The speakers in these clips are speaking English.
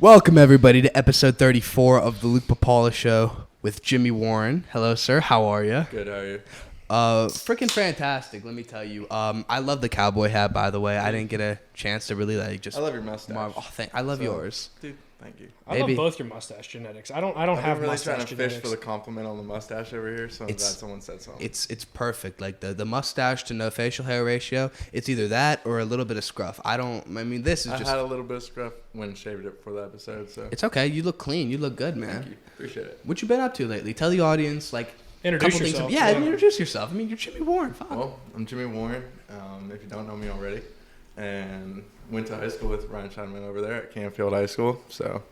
Welcome, everybody, to episode 34 of the Luke Pipala Show with Jimmy Warren. Hello, sir. How are you? Good, how are you? Freaking fantastic, let me tell you. I love the cowboy hat, by the way. I didn't get a chance to really, just... I love your mustache. I love yours. Dude, thank you. I love both your mustache genetics. I don't have really mustache trying to genetics. fish for the compliment on the mustache over here, so I'm glad someone said something. It's perfect. Like, the mustache to no facial hair ratio, it's either that or a little bit of scruff. This is I just... had a little bit of scruff when shaved it before the episode, so... It's okay. You look clean. You look good, man. Thank you. Appreciate it. What you been up to lately? Tell the audience, Introduce yourself. Introduce yourself. I mean, you're Jimmy Warren. Fine. Well, I'm Jimmy Warren, if you don't know me already, and went to high school with Ryan Scheinman over there at Canfield High School, so...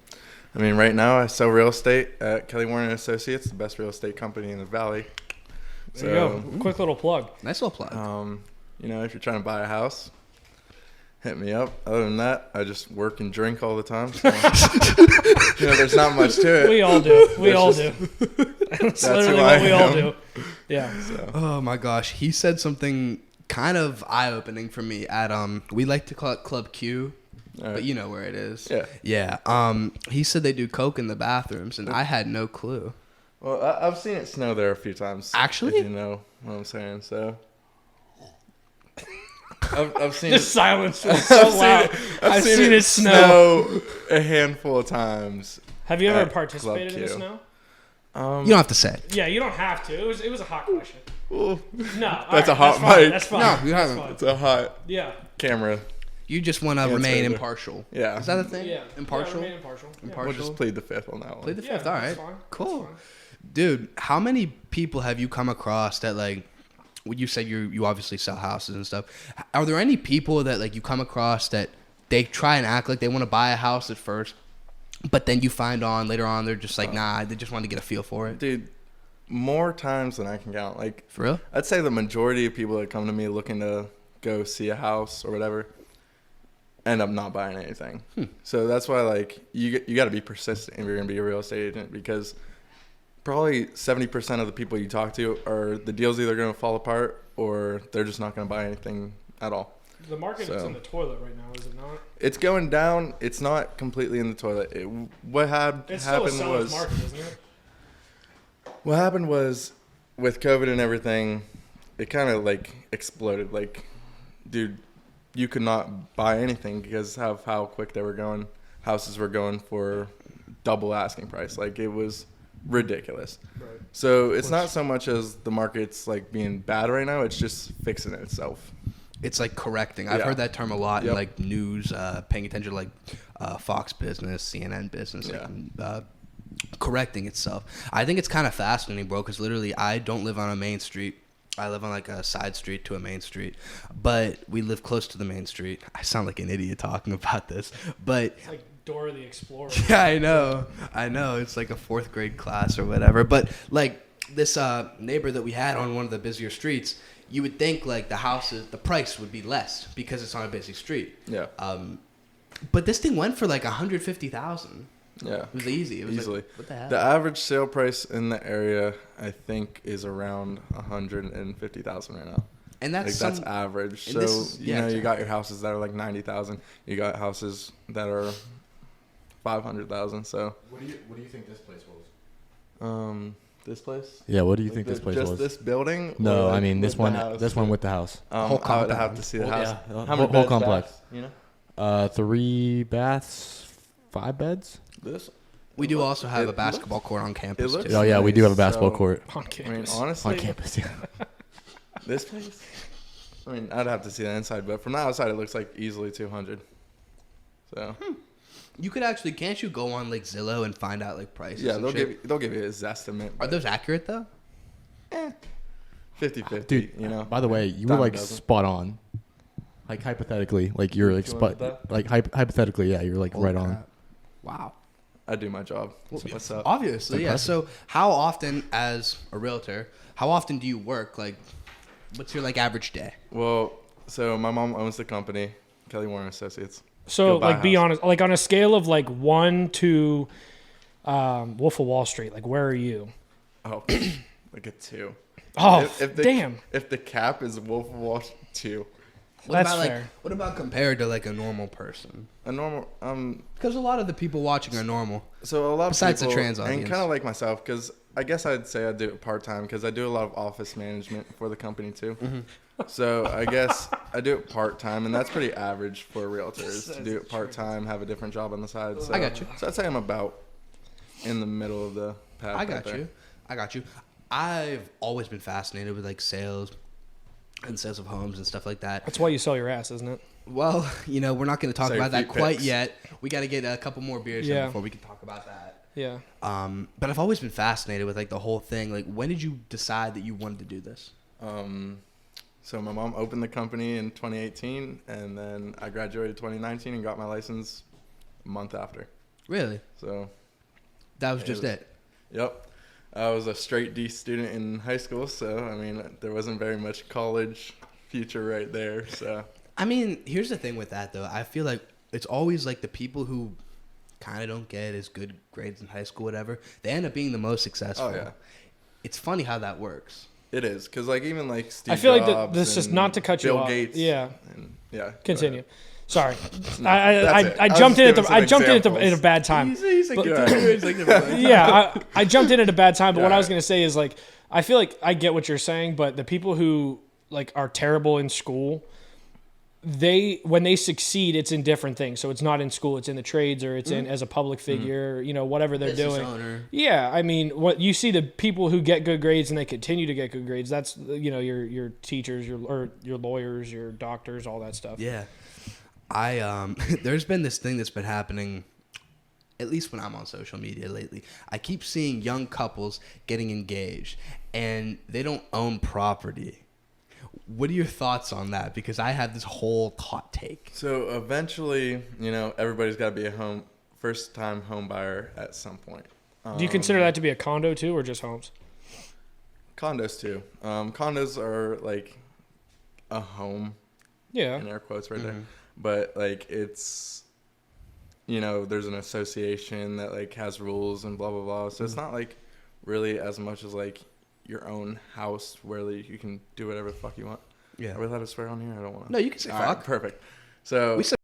I mean, right now I sell real estate at Kelly Warren & Associates, the best real estate company in the Valley. There you go. Quick little plug. Nice little plug. If you're trying to buy a house, hit me up. Other than that, I just work and drink all the time. So, there's not much to it. We all do. That's That's literally who what I we all am. do. Yeah. So. Oh my gosh, he said something kind of eye-opening for me at we like to call it Club Q. Right. But you know where it is. Yeah. Yeah. He said they do coke in the bathrooms, and I had no clue. Well, I've seen it snow there a few times. Actually? If you know what I'm saying, so. I've seen Just silence was so loud. I've seen it snow a handful of times. Have you ever at participated Club in the Q. snow? You don't have to say it. Yeah, you don't have to. It was a hot question. Ooh, No, That's a hot fine. mic. That's fine. No, you That's haven't. fine. it's a hot Yeah. camera. You just want to Yeah, it's remain over. impartial. Yeah. Is that a thing? Yeah. Impartial? Yeah, remain impartial. Yeah. Impartial. We'll just plead the fifth on that one. Play the Yeah, fifth. All right. that's fine. Cool. That's fine. Dude, how many people have you come across that when you said you obviously sell houses and stuff, are there any people that you come across that they try and act like they want to buy a house at first, but then you find later on they're just nah, they just want to get a feel for it? Dude, more times than I can count. For real? I'd say the majority of people that come to me looking to go see a house or whatever end up not buying anything. So that's why you got to be persistent if you're going to be a real estate agent, because probably 70% of the people you talk to are the deal's either going to fall apart or they're just not going to buy anything at all. The market is in the toilet right now, is it not? It's going down. It's not completely in the toilet. What It's still a happened seller's was market, isn't it? what happened was with COVID and everything, it kind of exploded. Dude, you could not buy anything because of how quick they were going. Houses were going for double asking price. It was ridiculous. Right. So it's not so much as the market's being bad right now. It's just fixing itself. It's correcting. I've Yeah. heard that term a lot Yep. in news, paying attention to Fox Business, CNN Business, Yeah. correcting itself. I think it's kind of fascinating, bro, because literally I don't live on a main street. I live on a side street to a main street, but we live close to the main street. I sound like an idiot talking about this, but It's like Dora the Explorer. yeah, I know. It's like a 4th grade class or whatever. But this neighbor that we had on one of the busier streets, you would think the price would be less because it's on a busy street. Yeah. But this thing went for $150,000. Yeah. It was easy. It was Easily. What the hell? The average sale price in the area, I think, is around $150,000 right now. And that's that's average. and So this is- yeah, you exactly. got your houses that are $90,000. You got houses that are $500,000. So What do you think this place was? this place. Yeah, what do you think this place just was? this building? No, or, I mean with this the one. house? This one with the house. Whole I would have compound. to see the Whole- house. yeah, How whole many beds, complex. baths, you know? 3 baths, 5 beds. This. We do also have It a basketball court on campus, looks- too. Oh yeah, we do have a nice. basketball So- court On I mean, campus. honestly, on campus. Yeah. this place. I mean, I'd have to see the inside, but from the outside, it looks like easily 200. So. You could actually, can't you go on Zillow and find out prices? Yeah, and they'll shit? give you a estimate. Are those accurate though? 50-50, Dude, you know. by the way, you were Dime a dozen. spot on. Hypothetically, you're You spot. want that? Hypothetically, yeah, you're Holy right on. crap. Wow. I do my job. So what's up? Obviously, yeah. So how often, as a realtor, how often do you work? What's your average day? Well, so my mom owns the company, Kelly Warren Associates. So, Go buy a be house. honest, on a scale of 1 to Wolf of Wall Street, where are you? Oh, a 2. Oh, If the, damn. If the cap is Wolf of Wall Street 2. That's about fair. what about compared to like a normal person? A normal Because a lot of the people watching are normal. So a lot Besides the of people, trans audience. and kind of like myself, because I guess I'd say I do it part time because I do a lot of office management for the company too. So I guess I do it part time, and that's pretty average for a realtor is to do it part time, have a different job on the side. So, I got you. So I'd say I'm about in the middle of the path. I got you. I've always been fascinated with like sales and sales of homes and stuff like that. That's why you sell your ass, isn't it? Well, we're not going to talk Say about a that few quite picks. yet. We got to get a couple more beers in Yeah. before we can talk about that. Yeah. But I've always been fascinated with like the whole thing. Like, when did you decide that you wanted to do this? So my mom opened the company in 2018, and then I graduated 2019 and got my license a month after. Really? So, That was just it. yep. I was a straight D student in high school, so I mean, there wasn't very much college future right there. So, I mean, here's the thing with that though. I feel like it's always like the people who kind of don't get as good grades in high school, whatever. They end up being the most successful. oh yeah, It's funny how that works. it is because like even like Steve I feel Jobs like this is and not to cut you Bill off. Gates. Yeah. And, yeah. Continue. Sorry. That's it. I was jumped just in giving at some a examples. bad time. He's like, But- Yeah, I jumped in at a bad time, but what I was Yeah. going to say is like I feel like I get what you're saying, but the people who like are terrible in school, when they succeed, it's in different things. So it's not in school, it's in the trades or it's in as a public figure, whatever they're Business doing. owner. Yeah, I mean, what you see the people who get good grades and they continue to get good grades. That's your teachers, your lawyers, your doctors, all that stuff. Yeah. There's been this thing that's been happening, at least when I'm on social media lately. I keep seeing young couples getting engaged and they don't own property. What are your thoughts on that? Because I have this whole hot take. So eventually, everybody's got to be a first-time home buyer at some point. Do you consider that to be a condo too, or just homes? Condos too. Condos are like a home Yeah. in air quotes right there, but like it's, there's an association that like has rules and blah blah blah. So it's not like really as much as like your own house where like, you can do whatever the fuck you want. Yeah. Are we allowed to swear on here? I don't want to. No, you can say All right, fuck. perfect. So We said-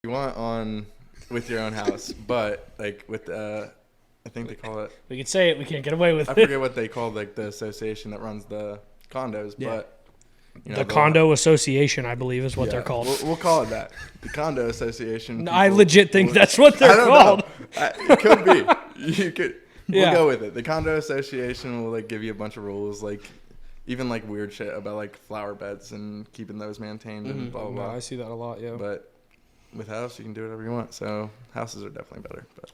you want on with your own house, but like with I think they call it. We can say it. We can't get away with I it. forget what they call like the association that runs the condos, Yeah. but The they'll- condo association, I believe, is what yeah, they're called. We'll call it that. The condo association. No, I people legit think will- that's what I they're don't called. know. It could be. You could. Yeah. We'll go with it. The condo association will like give you a bunch of rules, like even like weird shit about like flower beds and keeping those maintained and blah blah No, blah. I see that a lot. Yeah. But with house, you can do whatever you want. So houses are definitely better. But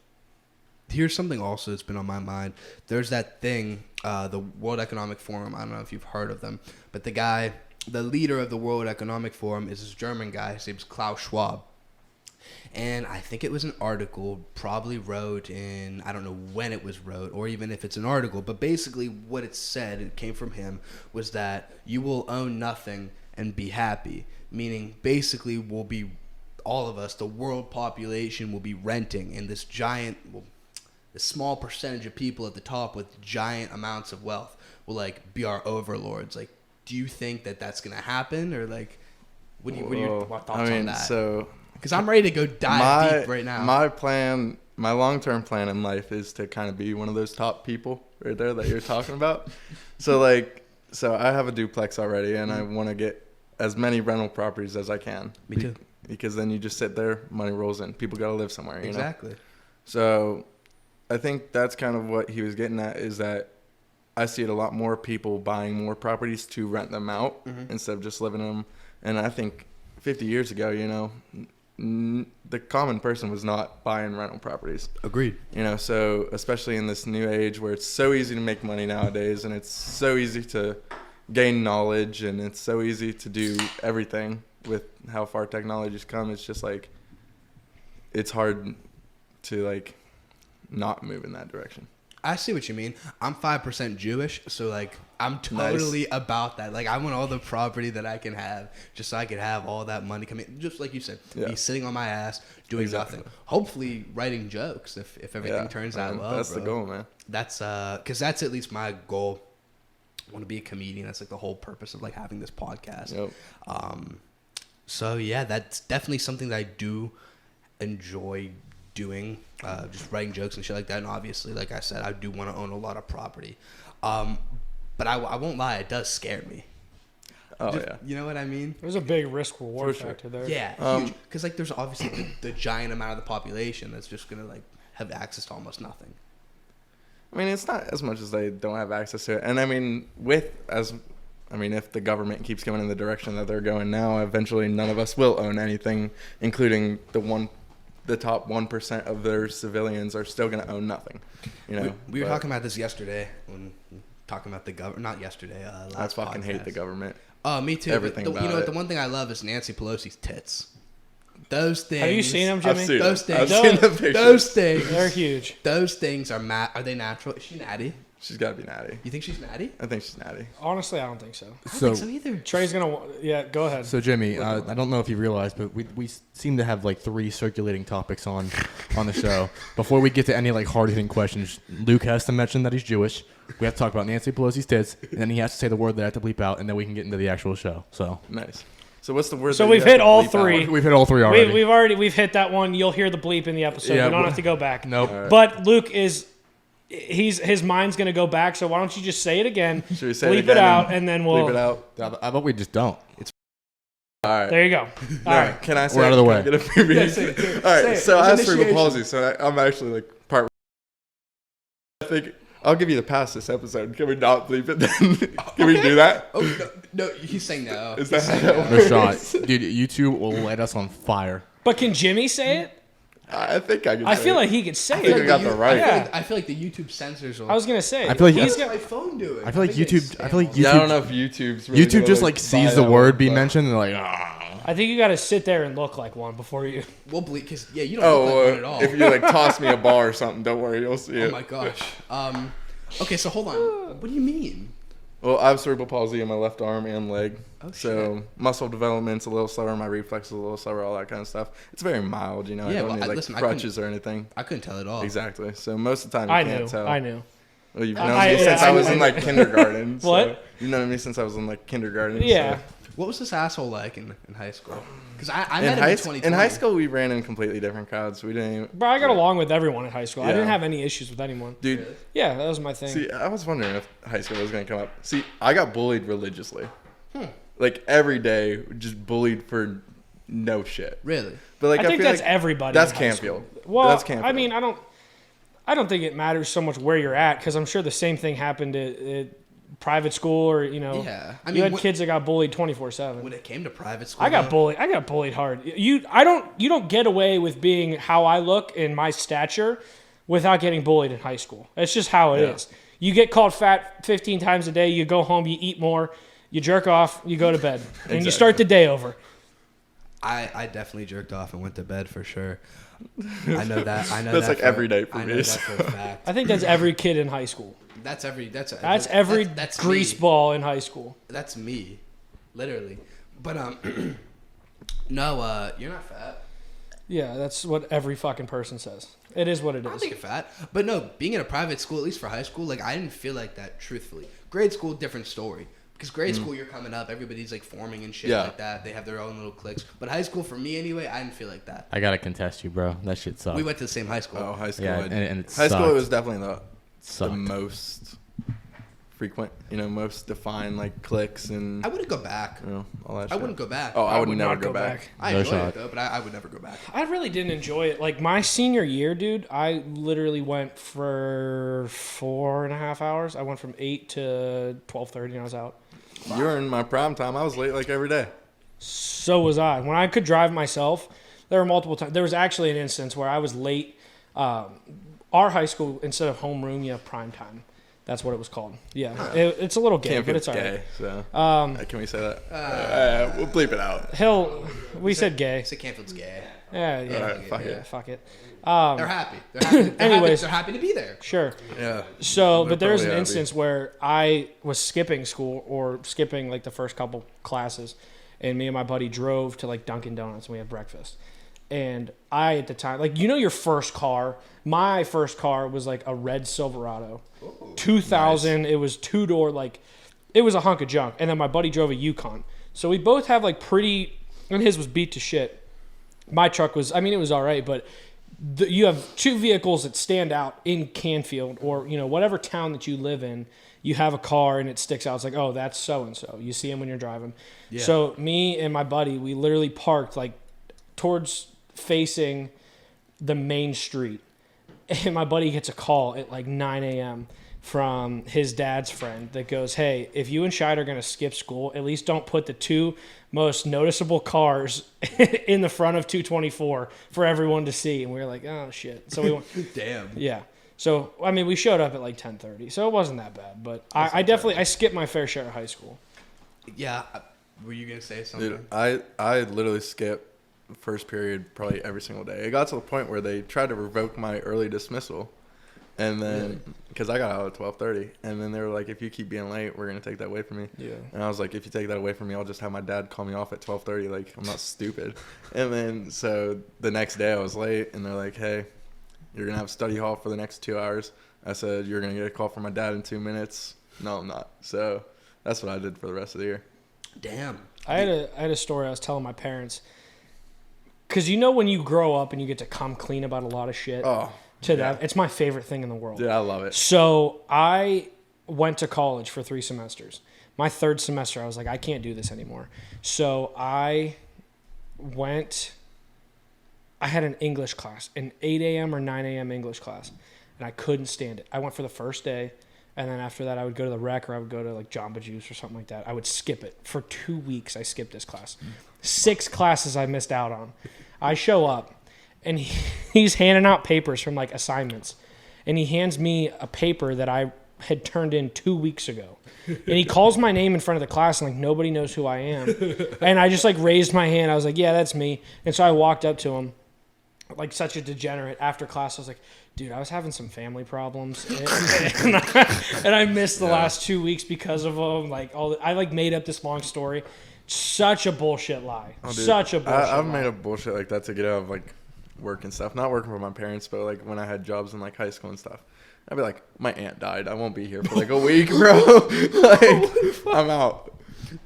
Here's something also that's been on my mind. There's that thing, the World Economic Forum. I don't know if you've heard of them, but the leader of the World Economic Forum is this German guy. His name's Klaus Schwab. And I think it was an article probably wrote in, I don't know when it was wrote or even if it's an article, but basically what it said, it came from him, was that you will own nothing and be happy. Meaning basically we'll be, all of us, the world population will be renting, and this giant, this small percentage of people at the top with giant amounts of wealth will like be our overlords. Like, do you think that that's going to happen, or like, what are your thoughts on that? so Because I'm ready to go dive deep right now. My long-term plan in life is to kind of be one of those top people right there that you're talking about. So I have a duplex already, and I want to get as many rental properties as I can. Me too. Because then you just sit there, money rolls in. People got to live somewhere, you know? Exactly. So I think that's kind of what he was getting at, is that I see it a lot more people buying more properties to rent them out instead of just living in them. And I think 50 years ago, the common person was not buying rental properties. Agreed. So especially in this new age where it's so easy to make money nowadays, and it's so easy to gain knowledge, and it's so easy to do everything with how far technology's come. It's just like, it's hard to like not move in that direction. I see what you mean. I'm 5% Jewish, so like I'm totally about that. Like I want all the property that I can have, just so I can have all that money coming. Just like you said, be sitting on my ass doing nothing. Hopefully writing jokes if everything turns out well. That's bro. the goal, man. That's because that's at least my goal want to be a comedian. That's like the whole purpose of like having this podcast. Yep. So yeah, that's definitely something that I do enjoy doing, just writing jokes and shit like that. And obviously, like I said, I do want to own a lot of property. But I won't lie, it does scare me. Oh, Just, yeah. You know what I mean? There's a big risk reward For sure. factor there. Yeah, huge. Because like there's obviously the giant amount of the population that's just gonna like have access to almost nothing. I mean, it's not as much as they don't have access to it. And I mean, if the government keeps going in the direction that they're going now, eventually none of us will own anything, including the top 1% of their civilians are still going to own nothing. You know, We were talking about this yesterday when talking about the government. Not yesterday. Last I fucking hate podcast. the government. Oh, me too. Everything but about you know what? it. The one thing I love is Nancy Pelosi's tits. Those things. Have you seen them, I've Jimmy? seen Those them. I've things. seen the pictures. Those things. They're huge. Those things are Are they natural? Is she natty? She's got to be natty. You think she's natty? I think she's natty. Honestly, I don't think so. I don't So, think so either. Trey's gonna. Yeah, go ahead. so Jimmy, I don't know if you realized, but we seem to have like 3 circulating topics on the show. Before we get to any like hard hitting questions, Luke has to mention that he's Jewish. We have to talk about Nancy Pelosi's tits, and then he has to say the word that I have to bleep out, and then we can get into the actual show. So Nice. So what's the word? So that you we've have hit to all bleep out? three. we've hit all 3 already. We've hit that one. You'll hear the bleep in the episode. Yeah, we don't but- have to go back. Nope. All right. But Luke his mind's gonna go back. So why don't you just say it again? Should we say bleep it again out, and then we'll. Bleep it out. I bet we just don't. All right. There you go. All No, right. Can I say We're out of the can way. I get a preview? Yeah, say it, say it. All right. Say it. So I have It's cerebral initiation. palsy, so I'm actually like part. I think I'll give you the pass this episode. Can we not bleep it then? Can we do that? Oh no, he's saying no. Is He's that saying how no. that No works? shot, dude. You two will light us on fire. But can Jimmy say it? I think I can. I say feel it. like he could say I think it. I got the right. Yeah. I feel like the YouTube censors will. I was gonna say. I feel like he's What's got. my phone doing? I feel like think they YouTube. I feel like spam YouTube. Yeah, I don't know if YouTube's really YouTube gonna, just like buy sees the that word one, being but- mentioned and they're like, ah. I think you got to sit there and look like one before you. We'll bleep because yeah, you don't look like one at all. if you like toss me a ball or something, don't worry, you'll see Oh it. my gosh. Okay, so hold on. What do you mean? Well, I have cerebral palsy in my left arm and leg. Oh, So muscle development's a little slower, my reflex is a little slower, all that kind of stuff. It's very mild, you know. I Yeah, don't well, need like listen, I crutches or anything. I couldn't tell at all. Exactly. So most of the time you I can't knew. tell. I knew. Well, you've known I- me since yeah, I was I- in like kindergarten. So What? You've known me since I was in like kindergarten. Yeah. So. What was this asshole like in high school? Because I In met him high, in s- 2020. in high school, we ran in completely different crowds. We didn't even. Bro, I got along with everyone in high school. I Yeah. didn't have any issues with anyone. Dude, Yeah, that was my thing. see, I was wondering if high school was going to come up. See, I got bullied religiously. Like every day, just bullied for no shit. Really? But like I think feel that's like everybody. That's in high school. Canfield. Well, That's Canfield. I mean, I don't think it matters so much where you're at because I'm sure the same thing happened at private school or Yeah. I you mean, had when- kids that got bullied 24/7. When it came to private school, I got though, bullied. I got bullied hard. You don't get away with being how I look and my stature without getting bullied in high school. That's just how it is. You get called fat 15 times a day. You go home. You eat more. You jerk off. You go to bed, and you start the day over. I definitely jerked off and went to bed for sure. I know that. I know That's that like for- every day for I me, know that so. for a fact. I think that's every kid in high school. That's every That's grease me. ball in high school. That's me, literally. But no, you're not fat. Yeah, that's what every fucking person says. It is what it I don't is. think you're fat. But no, being in a private school, at least for high school, like I didn't feel like that. Truthfully, grade school, different story. Because grade school, you're coming up, everybody's like forming and shit Yeah. like that. They have their own little cliques. But high school, for me anyway, I didn't feel like that. I gotta contest you, bro. That shit sucks. We went to the same high school. Oh, high school. Yeah, I- and it high school sucked. was definitely the Sucked. most frequent, most defined like cliques and I wouldn't go back. all that. I shit. wouldn't go back. Oh, I would never not go back. I No enjoyed shot. it though, but I would never go back. I really didn't enjoy it. Like my senior year, dude, I literally went for 4.5 hours. I went from 8 to 12:30 and I was out. You were in my prime time. I was late like every day. So was I. When I could drive myself, there were multiple times. There was actually an instance where I was late. Our high school, instead of homeroom, you have prime time. That's what it was called. Yeah, it's a little gay, Can't but feel it's all right. gay. So can we say that? We'll bleep it out. We said gay. Say Canfield's gay. Yeah, yeah, All right, fuck yeah, it. fuck it. They're happy. They're happy. Anyways. they're happy to be there. Sure. Yeah. So, They're but there was an probably happy. instance where I was skipping school or skipping like the first couple classes, and me and my buddy drove to like Dunkin' Donuts and we had breakfast. And I, at the time, like, your first car, my first car was like a red Silverado. 2000, It was 2-door, like it was a hunk of junk. And then my buddy drove a Yukon. So we both have like pretty, and his was beat to shit. My truck was, it was all right, but you have two vehicles that stand out in Canfield or, whatever town that you live in. You have a car and it sticks out. It's like, oh, that's so-and-so. You see him when you're driving. Yeah. So me and my buddy, we literally parked like towards facing the main street. And my buddy gets a call at like 9 a.m. from his dad's friend that goes, hey, if you and Scheid are going to skip school, at least don't put the two most noticeable cars in the front of 224 for everyone to see. And we were like, oh, shit. So we went. Damn. Yeah. So, we showed up at like 10:30. So it wasn't that bad. But I skipped my fair share of high school. Yeah. Were you going to say something? Dude, I literally skipped first period probably every single day. It got to the point where they tried to revoke my early dismissal. And then, because I got out at 12:30, and then they were like, if you keep being late, we're going to take that away from you. Yeah. And I was like, if you take that away from me, I'll just have my dad call me off at 12:30. Like, I'm not stupid. And then, so the next day I was late, and they're like, hey, you're going to have study hall for the next 2 hours. I said, you're going to get a call from my dad in 2 minutes. No, I'm not. So that's what I did for the rest of the year. Damn. I had a story I was telling my parents. Because when you grow up and you get to come clean about a lot of shit. Oh. To them. It's my favorite thing in the world. Yeah, I love it. So I went to college for 3 semesters. My third semester, I was like, I can't do this anymore. So I had an English class, an 8 a.m. or 9 a.m. English class, and I couldn't stand it. I went for the first day, and then after that, I would go to the rec or I would go to like Jamba Juice or something like that. I would skip it. For 2 weeks, I skipped this class. 6 classes I missed out on. I show up. And he's handing out papers from like assignments. And he hands me a paper that I had turned in 2 weeks ago. And he calls my name in front of the class and like nobody knows who I am. And I just like raised my hand. I was like, yeah, that's me. And so I walked up to him like such a degenerate after class. I was like, dude, I was having some family problems. And I missed the last 2 weeks because of them. Like I like made up this long story. Such a bullshit lie. Oh, dude, such a bullshit lie. I've made up bullshit like that to get out of like work and stuff. Not working for my parents, but like when I had jobs in like high school and stuff, I'd be like, my aunt died. I won't be here for like a week, bro. Like, I'm out.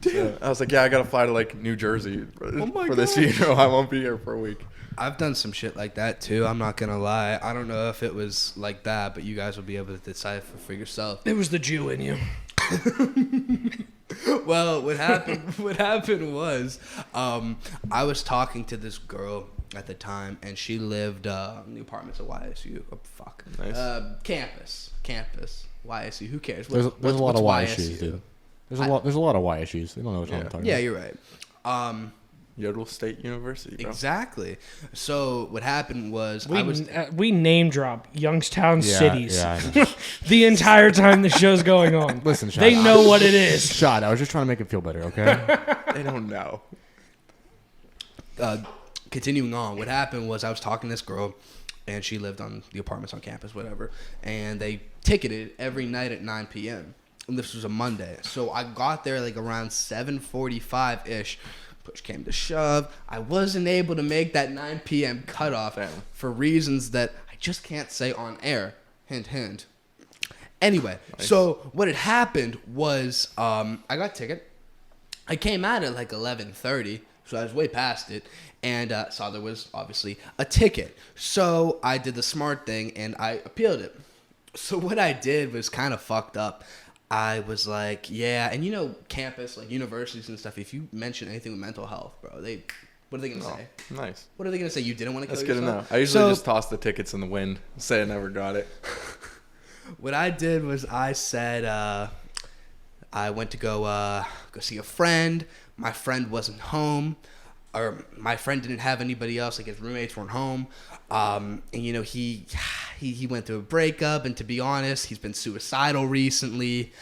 Damn. I was like, yeah, I gotta fly to like New Jersey for this funeral. I won't be here for a week. I've done some shit like that too. I'm not gonna lie. I don't know if it was like that, but you guys will be able to decipher for yourself. It was the Jew in you. Well, what happened was, I was talking to this girl at the time, and she lived in the apartments at YSU. Oh, fuck. Nice. Campus. YSU. Who cares? There's a lot of YSUs, dude. There's a lot of YSUs. They don't know what I'm talking about. Yeah, you're right. Yodel State University, bro. Exactly. So what happened was we name drop Youngstown cities Yeah, the entire time the show's going on. Listen, Scheid, they know what it is. Scheid, I was just trying to make it feel better, okay? They don't know. Continuing on, what happened was I was talking to this girl, and she lived on the apartments on campus, whatever, and they ticketed every night at 9 p.m. And this was a Monday. So I got there like around 7:45-ish. Push came to shove. I wasn't able to make that 9 p.m. cutoff for reasons that I just can't say on air. Hint, hint. Anyway, nice. So what had happened was I got a ticket. I came out at like 11:30, so I was way past it, and saw there was obviously a ticket. So I did the smart thing, and I appealed it. So what I did was kind of fucked up. I was like, yeah, and campus, like universities and stuff, if you mention anything with mental health, bro, what are they going to say? Nice. What are they going to say? You didn't want to kill yourself? That's good to know. I usually just toss the tickets in the wind, say I never got it. What I did was I said I went to go see a friend. My friend wasn't home, or my friend didn't have anybody else, like his roommates weren't home. And he went through a breakup, and to be honest, he's been suicidal recently,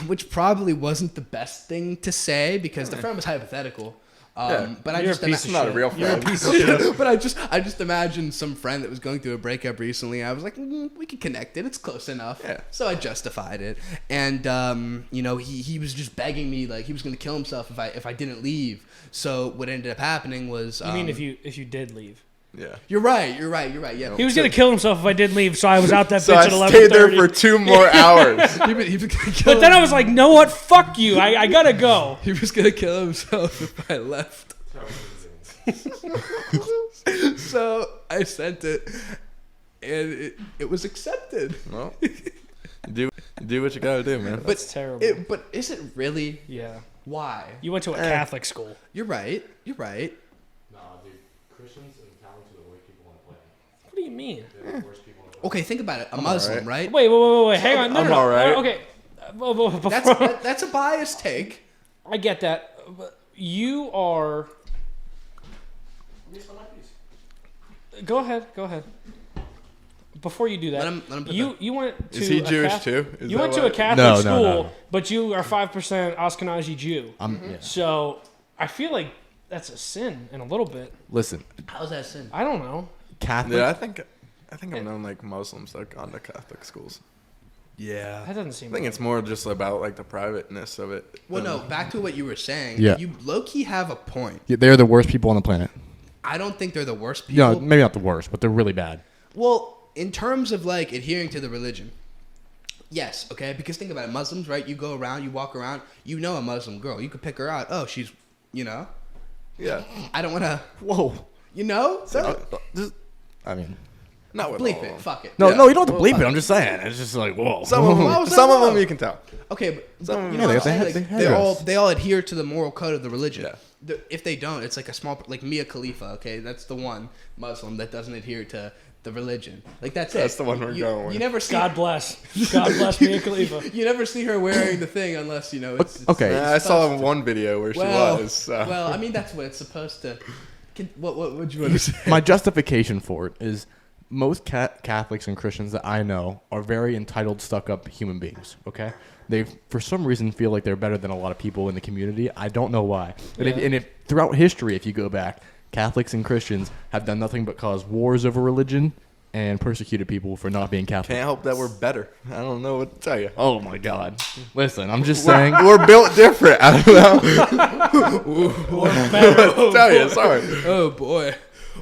which probably wasn't the best thing to say because the friend was hypothetical. But I just not a real friend. You're a piece of shit. But I just imagined some friend that was going through a breakup recently. I was like, we can connect it. It's close enough. Yeah. So I justified it, and he was just begging me like he was going to kill himself if I didn't leave. So what ended up happening was you mean if you did leave? Yeah. You're right. Yeah. He was gonna kill himself if I didn't leave, so I was out that So bitch I at 11:30. stayed there for 2 more hours. He was gonna kill But then I was like, "No, what? Fuck you! I gotta go." He was gonna kill himself if I left. So I sent it, and it was accepted. Well, do what you gotta do, man. That's terrible. But is it really? Yeah. Why? You went to a Catholic school. You're right. Nah, dude. Christians and Catholics are the worst people on the planet. What do you mean? They're the worst people on the planet. Okay, think about it. A Muslim, right? Wait. Hang on. No, I'm no. all right. Okay. That's a biased take. I get that. But you are. Go ahead. Before you do that, Let him put you went to Is he a Jewish too? Is You that went to why? a Catholic No, school, no. but you are 5% Ashkenazi Jew. Yeah. So I feel like that's a sin in a little bit. Listen, How's that sin? I don't know. Catholic. Yeah, I think I've known like Muslims that have gone to Catholic schools. Yeah. That doesn't seem. I think it's more just about like the privateness of it. Well, no. Back to what you were saying. Yeah. You low key have a point. Yeah, they're the worst people on the planet. I don't think they're the worst people. No, maybe not the worst, but they're really bad. Well, in terms of like adhering to the religion, yes, okay. Because think about it, Muslims, right? You go around, you walk around, you know a Muslim girl. You could pick her out. Oh, she's, Yeah. I don't want to, Whoa. So I mean, Not with bleep all of it. them. Fuck it. no, Yeah. you don't have to bleep it. I'm just saying. It's just like, whoa. Some of Why was them, that wrong? you can tell. Okay, but Some of you them- know Yeah, what I'm saying? they Like, have they all adhere to the moral code of the religion. Yeah. If they don't, it's like a small, like Mia Khalifa. Okay, that's the one Muslim that doesn't adhere to the religion. Like that's it. That's the one we're going with. You never see. God bless Mia Khalifa. You never see her wearing the thing unless you know. It's Okay. Yeah, I saw one video where she was. So. Well, I mean that's what it's supposed to. What would you want to say? My justification for it is most Catholics and Christians that I know are very entitled, stuck-up human beings. Okay, they for some reason feel like they're better than a lot of people in the community. I don't know why. And, Yeah. if throughout history, if you go back, Catholics and Christians have done nothing but cause wars over religion and persecuted people for not being Catholic. Can't help that we're better. I don't know what to tell you. Oh my God! Listen, I'm just saying. We're built different. I don't know. what to tell you. Sorry. Oh boy,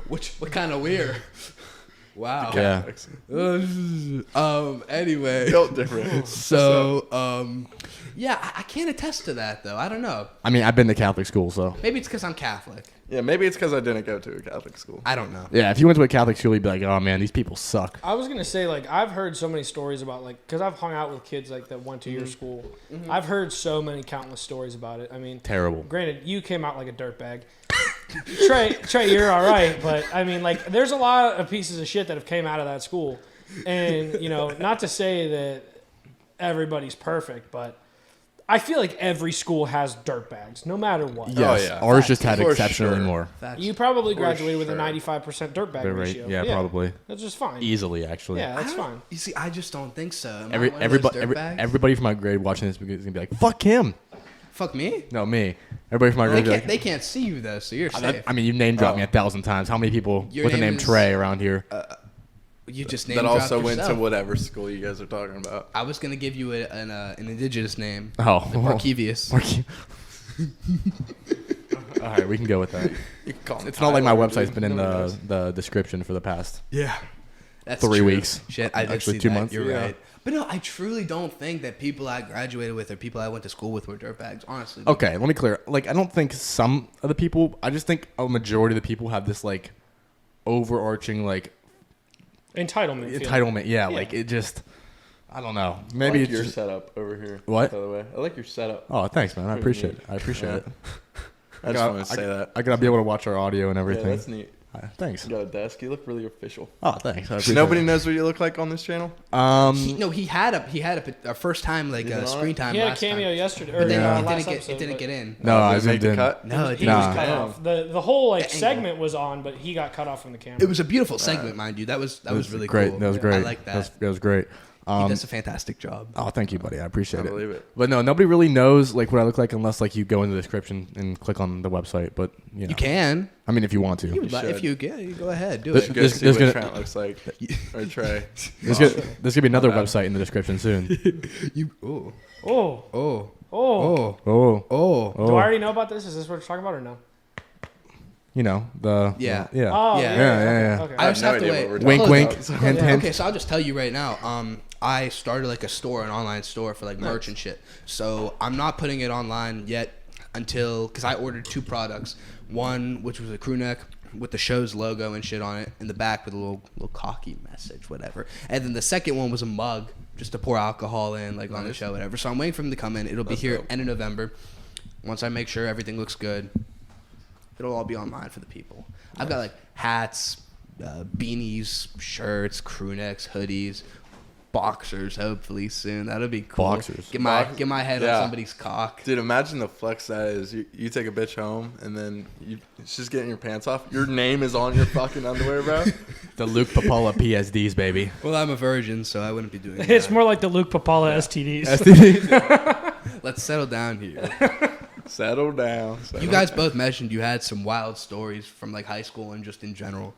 what kind of weird? Wow. Yeah. Anyway. Built different. So yeah, I can't attest to that though. I don't know. I mean, I've been to Catholic school, so Maybe it's because I'm Catholic. Yeah, maybe it's because I didn't go to a Catholic school. I don't know. yeah. If you went to a Catholic school, you'd be like, "Oh man, these people suck." I was gonna say, like, I've heard so many stories about, like, because I've hung out with kids like that went to your school. I've heard so many countless stories about it. I mean, Terrible. granted, you came out like a dirtbag. Trey, you're all right, but I mean, like, there's a lot of pieces of shit that have came out of that school, and you know, not to say that everybody's perfect, but I feel like every school has dirtbags, no matter what. Yes, yeah. ours just had For exceptionally sure. more. Facts. You probably graduated with sure. a 95% dirtbag Right? ratio. Yeah, probably That's just fine. easily actually. Yeah, that's I don't- fine. You see, I just don't think so. Am I Every, one of those dirtbags? everybody from my grade watching this is gonna be like, "Fuck him." Fuck me. No, me. Everybody from my grade. Be like, They can't see you though, so you're safe. I mean, you name dropped me 1,000 times. How many people Your with the name name is- Trey around here? You just name That dropped also went to yourself. whatever school you guys are talking about. I was gonna give you an indigenous name. Oh, Like Markevius. All right, we can go with that. You can call him It's not like my Tyler, website's dude. been in Nobody knows. the description for the past. Yeah. That's 3 true. weeks. Shit, I did Actually, see 2 that. months. You're Yeah. right. But no, I truly don't think that people I graduated with or people I went to school with were dirtbags. Honestly. Okay, let me clear. Like, I don't think some of the people. I just think a majority of the people have this like overarching like Entitlement. feeling. entitlement. Yeah, Yeah. like it just. I don't know. I Maybe like it's your just, setup over here. What? By the way, I like your setup. Oh, thanks, man. I Pretty appreciate it. neat. I appreciate it. I just want to say that. I gotta be able to watch our audio and Yeah, everything. that's neat. Thanks. You got a desk. You look really official. Oh, thanks. I appreciate Nobody it. knows what you look like on this channel. He had a first time like Is it on screen it? time. He had a last cameo time. yesterday, or But then last it episode, didn't but get in. No, I Did it make zoomed the in. cut? No, it He didn't. was Nah. cut Damn. off. The whole like The angle. segment was on, but he got cut off from the camera. It was a beautiful segment, mind you. That was really great. cool. That was great. I like that. That was great. He does a fantastic job. Oh, thank you, buddy. I appreciate I it. believe it. But no, nobody really knows like what I look like unless like you go into the description and click on the website. But you know, You can. I mean, if you want to. If should. you go ahead, do This- it. Go see there's what gonna- Trent looks like. Or Trey. There's gonna be another My bad. website in the description soon. You oh oh, oh oh. oh Oh, oh. Do I already know about this? Is this what we're talking about or no? You know, the Yeah. yeah. Oh, Yeah. Yeah. Okay. I I just have have no to idea wait. what we're Wink, talking wink, about, so- hint, hint. Okay, so I'll just tell you right now. I started like a store, an online store for like merch and shit. So I'm not putting it online yet until because I ordered 2 products. One which was a crew neck with the show's logo and shit on it in the back with a little cocky message, whatever. And then the second one was a mug just to pour alcohol in, like on the show, whatever. So I'm waiting for them to come in. It'll be That's here dope. end of November. Once I make sure everything looks good, it'll all be online for the people. I've got like hats, beanies, shirts, crew necks, hoodies, boxers. Hopefully soon. That'll be cool. Boxers. Get my head Yeah. on somebody's cock. Dude, imagine the flex that is. You take a bitch home and then it's just getting your pants off. Your name is on your fucking underwear, bro. The Luke Pipala PSDs, baby. Well, I'm a virgin, so I wouldn't be doing that. It's more like the Luke Pipala STDs. Let's settle down here. Settle down. You guys both mentioned you had some wild stories from like high school and just in general.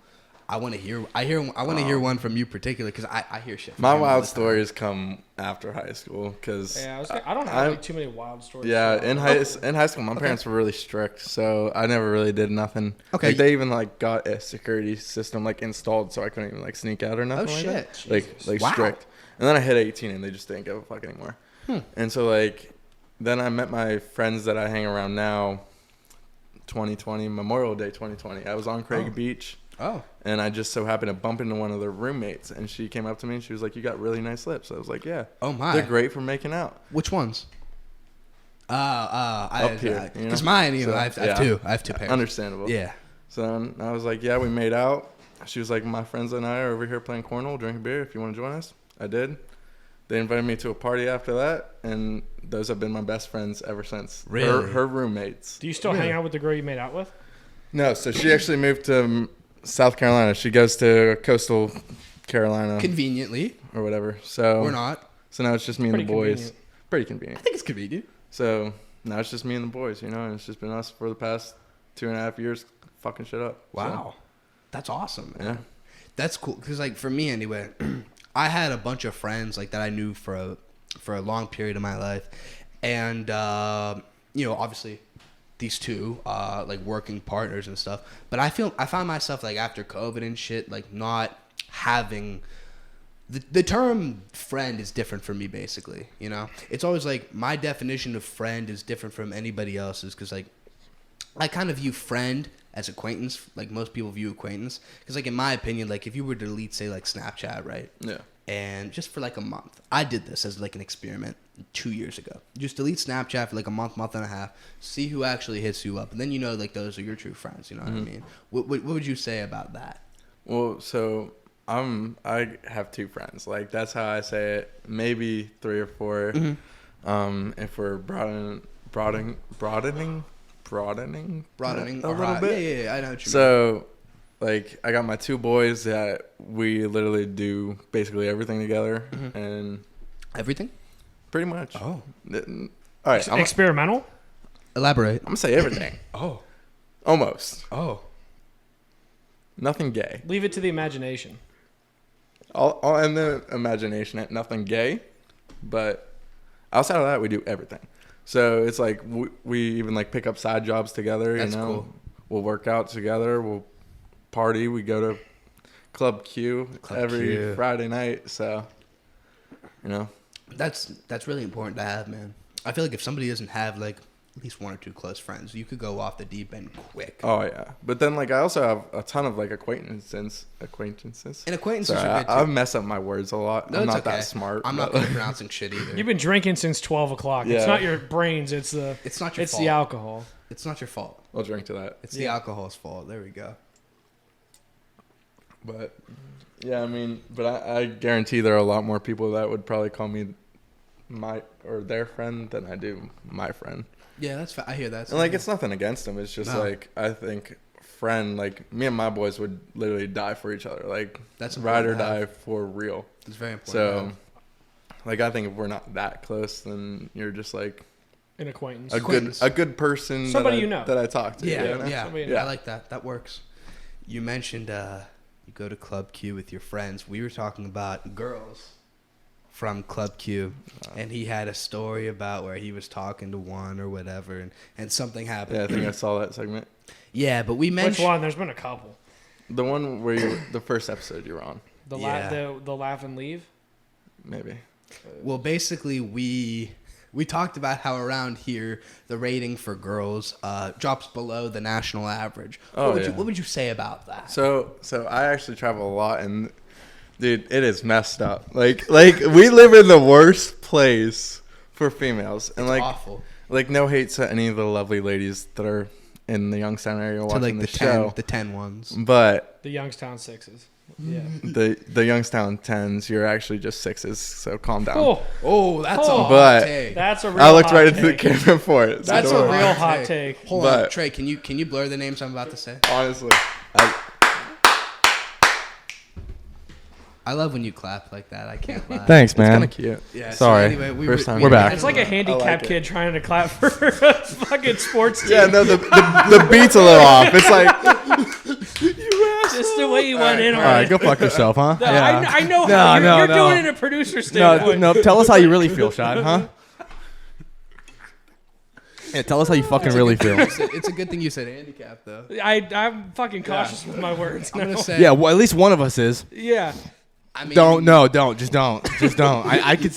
I want to hear. I want to hear one from you particularly because I hear shit. From My him all wild the time. stories come after high school because Yeah, I don't have like too many wild stories. yeah, in high school, my parents were really strict, so I never really did nothing. Okay. Like, they even like got a security system like installed, so I couldn't even like sneak out or nothing. Oh, like shit. that. Like Wow. strict. And then I hit 18, and they just didn't give a fuck anymore. And so like, then I met my friends that I hang around now. 2020 Memorial Day 2020. I was on Craig Beach. Oh. And I just so happened to bump into one of their roommates, and she came up to me and she was like, "You got really nice lips." I was like, "Yeah." Oh my. They're great for making out. Which ones? Up here, you know? Because mine, you know, So, I have yeah. two. I have 2 pairs. Understandable. Yeah. So then I was like, "Yeah, we made out." She was like, "My friends and I are over here playing cornhole, drinking beer. If you want to join us." I did. They invited me to a party after that, and those have been my best friends ever since. Really? Her roommates. Do you still hang out with the girl you made out with? No, so she actually moved to South Carolina. She goes to Coastal Carolina Conveniently, or whatever. So or not. So now it's just me and the Pretty boys. convenient. Pretty convenient. I think it's convenient. So now it's just me and the boys, you know, and it's just been us for the past 2.5 years fucking shit up. Wow. That's awesome, So, man. yeah. That's cool because like for me anyway, I had a bunch of friends like that I knew for a long period of my life, and you know, obviously these two like working partners and stuff. But I found myself like after COVID and shit like not having the term friend is different for me basically. You know, it's always like my definition of friend is different from anybody else's because like I kind of view friend as acquaintance, like most people view acquaintance. Because, like, in my opinion, like, if you were to delete, say, like, Snapchat, right? Yeah. And just for, like, a month. I did this as, like, an experiment 2 years ago. Just delete Snapchat for, like, a month and a half. See who actually hits you up. And then you know, like, those are your true friends. You know what I mean? What what would you say about that? Well, so I have 2 friends. Like, that's how I say it. Maybe 3 or 4. If we're broadening a little bit. Yeah, I know what you mean. So, like, I got my 2 boys that we literally do basically everything together, and Everything? pretty much. Oh. All right, I'm Experimental? Elaborate. gonna say everything. Oh. Almost. Oh. Nothing gay. Leave it to the imagination. All in the imagination. Nothing gay, but outside of that, we do everything. So it's like we even like pick up side jobs together. That's you know, cool. We'll work out together. We'll party. We go to Club Q every Q. Friday night. So, you know, That's really important to have, man. I feel like if somebody doesn't have like at least 1 or 2 close friends, you could go off the deep end quick. oh yeah. But then like I also have a ton of like acquaintances. And acquaintances Sorry, are good too. I mess up my words a lot. No, I'm it's not okay. that smart. I'm not but- good at pronouncing shit either. You've been drinking since 12 o'clock. Yeah. It's not your brains. It's the It's not your it's fault. the alcohol. It's not your fault. I'll drink to that. It's the alcohol's fault. There we go. But yeah, I mean, but I guarantee there are a lot more people that would probably call me my or their friend than I do my friend. Yeah, that's. I hear that. And like, it's nothing against them. It's just No. like I think friend, like me and my boys would literally die for each other. Like That's ride or important to have. die for real. It's very important. So, like I think if we're not that close, then you're just like An acquaintance. a good person. Somebody that I, you know. that I talk to. yeah, you know? yeah, Somebody- I like that. That works. You mentioned you go to Club Q with your friends. We were talking about girls from Club Q, and he had a story about where he was talking to one or whatever, and something happened. Yeah, I think I saw that segment. Yeah, but we Which mentioned one? There's been a couple. The one where the first episode you were on, The Yeah. the laugh and leave. maybe. well, basically we talked about how around here the rating for girls drops below the national average. Oh, yeah. What would you say about that? So I actually travel a lot, and dude, it is messed up. Like we live in the worst place for females, and It's awful. like no hate to any of the lovely ladies that are in the Youngstown area To watching like the the show, 10 ones. but The Youngstown Sixes. Yeah. the Youngstown 10s, you're actually just 6s, so calm down. Oh, Oh, that's Oh. a But- hot take. that's a real. I looked hot right into the take. camera for it. So That's don't a worry. real hot take. Hold on, But- Trey. Can you blur the names I'm about to say? Honestly, I love when you clap like that. I can't lie. Thanks, it's kind man. of cute. Yeah. Sorry. So anyway, First time. We're back. It's like a handicapped I like it. kid trying to clap for a fucking sports team. Yeah, no, the beat's a little off. It's like Just the way you went in All on right, it. go fuck yourself, huh? No, I know how you're doing it in a producer No, standpoint. no. Tell us how you really feel, Shad, huh? Yeah, tell us how you fucking really feel. It's a good thing you said handicap though. I'm fucking cautious with my words. I'm gonna now. say. Yeah, well, at least one of us is. Yeah. I mean, Just don't. I could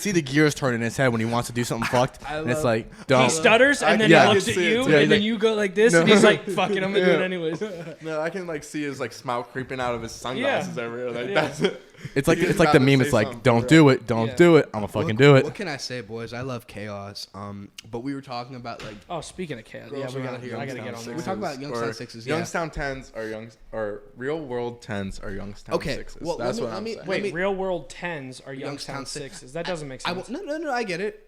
see the gears turn in his head when he wants to do something fucked, and it's like, He don't. stutters and then yeah. he looks at I can see it, you, too. Yeah, and he's then like- you go like this, No. and he's like, "Fuck it, I'm gonna do it Yeah. anyways." no, I can like see his like smile creeping out of his sunglasses everywhere. Like Yeah. that's it. It's like He's it's like the about to meme. say It's like, something, don't bro. do it, don't Yeah. do it. I'm gonna fucking do it. What can I say, boys? I love chaos. But we were talking about like Oh, speaking of chaos, yeah, Girls we around gotta, here, I gotta get on Youngstown that. We talk about Youngstown or sixes, yeah. Youngstown 10s are real world 10s are Youngstown Okay, 6s. well, That's let what I'm me- saying. let me- Wait, real world 10s are Youngstown Youngstown six- 6s. That doesn't make I sense. no, I get it.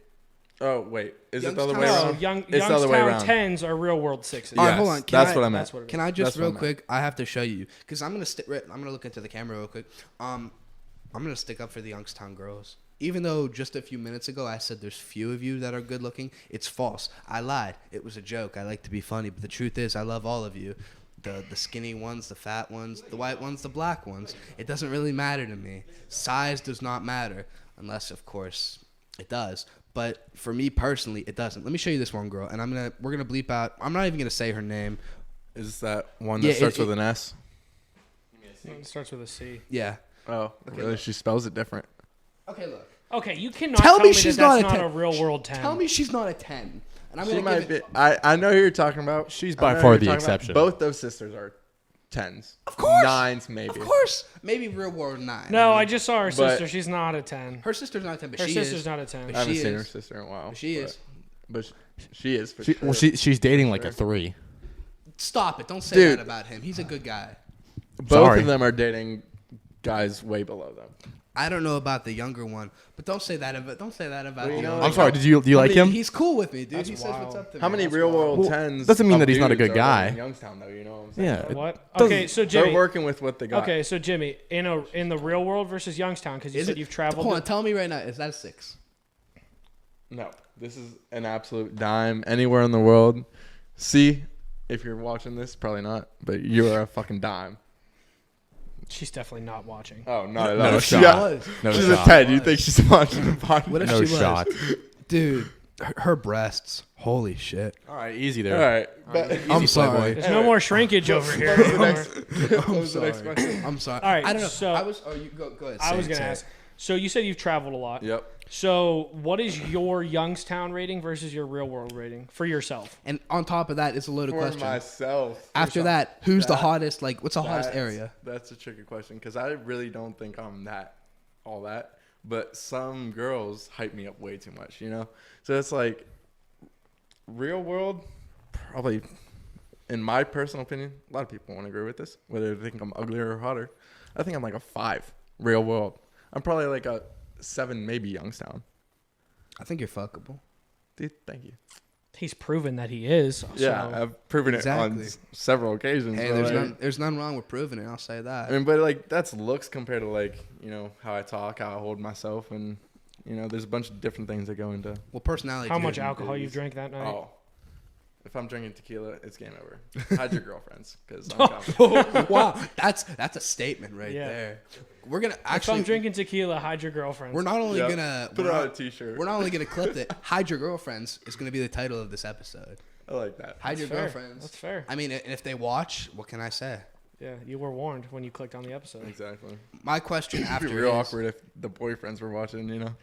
Oh wait, is it the other way Youngstown- around? No, It's the other way Youngstown around. 10s are real world 6s. All right, Yes, hold on. Can that's I- what I meant. That's what it Can I just That's what real I meant. quick? I have to show you because I'm gonna look into the camera real quick. I'm gonna stick up for the Youngstown girls. Even though just a few minutes ago I said there's few of you that are good looking, it's false. I lied. It was a joke. I like to be funny, but the truth is I love all of you. The skinny ones, the fat ones, the white ones, the black ones. It doesn't really matter to me. Size does not matter unless of course it does. But for me personally, it doesn't. Let me show you this one girl, and we're gonna bleep out. I'm not even gonna say her name. Is that one that Yeah, starts it- with an S? It starts with a C. Yeah. Oh, really? She spells it different. Okay, look. Okay, you cannot Tell tell me me she's that not that's a not 10. a real world 10. Tell me she's not a 10. And I'm She gonna might give be. it. I know who you're talking about. She's I by know far who the you're talking about. exception. Both those sisters are 10s. Of course. 9s maybe. Of course. Maybe real world 9. No, I I mean, just saw her But- sister. She's not a 10. her sister's not a 10, but Her she sister's is. not a 10. But I haven't she seen her is. sister in a while. But she is. But she is for She, sure. well, she's dating like a 3. Stop it. Don't say Dude. that about him. He's a good guy. Both Sorry. of them are dating guys way below them. I don't know about the younger one, but don't say that about Well, you the know, younger I'm like, sorry. Do you like him? He's cool with me, dude. That's he says what's wild. up to me. How many That's real wild. world Well, 10s? doesn't mean of that he's not a dudes good are guy. in Youngstown, though. You know what I'm saying? Yeah. What? doesn't- Okay, so They're Jimmy. working with what they got. Okay, so Jimmy, in the real world versus Youngstown, because you Is said it? you've traveled. Hold on. Tell me right now. Is that a 6? No, this is an absolute dime anywhere in the world. See, if you're watching this, probably not, but you are a fucking dime. She's definitely not watching. Oh, not at No all. shot. No she's shot. a 10. You think she's watching the podcast? What if No she was? shot. Dude, her breasts. Holy shit. All right, easy All there. right. But I'm sorry. There's no more shrinkage over here. What's the anymore. next, what I'm was the next sorry. question? I'm sorry. All right, I don't know. so- I was. Oh, you go ahead. I say was it, gonna say it. ask. So you said you've traveled a lot. Yep. So what is your Youngstown rating versus your real world rating for yourself? And on top of that, it's a loaded For question. myself. After that, who's the That- hottest? Like, what's the hottest That's- area? That's a tricky question because I really don't think I'm all that. But some girls hype me up way too much, you know? So it's like, real world, probably, in my personal opinion, a lot of people won't agree with this, whether they think I'm uglier or hotter. I think I'm like a 5, real world. I'm probably like a 7, maybe Youngstown. I think you're fuckable. Dude, thank you. He's proven that he is. Yeah, So. I've proven it on Exactly. several occasions. Hey, but there's none wrong with proving it. I'll say that. I mean, but like that's looks compared to like, you know, how I talk, how I hold myself, and you know, there's a bunch of different things that go into. Well, personality. How too. much alcohol you've drank that night? Oh, if I'm drinking tequila, it's game over. Hide your girlfriends, because I'm confident. Wow, that's a statement right Yeah. there. We're gonna If actually. I'm drinking tequila, hide your girlfriends. We're not only Yep. gonna Put we're it on a not, t-shirt. we're not only gonna clip it. Hide your girlfriends is gonna be the title of this episode. I like that. Hide your fair. girlfriends. That's fair. I mean, and if they watch, what can I say? Yeah, you were warned when you clicked on the episode. Exactly. My question after It'd be real is, awkward if the boyfriends were watching, you know.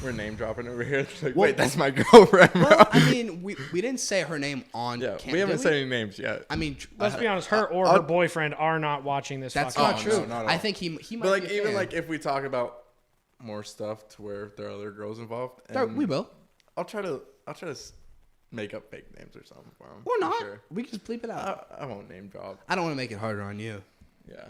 We're name dropping over here. It's like, Well- wait, that's my girlfriend, bro. Well, I mean, we didn't say her name on. Yeah, cam- we haven't did said any names yet. I mean, Let's be honest, her or her boyfriend are not watching this. that's fucking not Oh, true. no, not at I all. think he might. But like, be a even fan. like if we talk about more stuff to where there are other girls involved, and we will I'll try to make up fake names or something for them. or not. Sure. We can just bleep it out. I won't name drop. I don't want to make it harder on you. Yeah.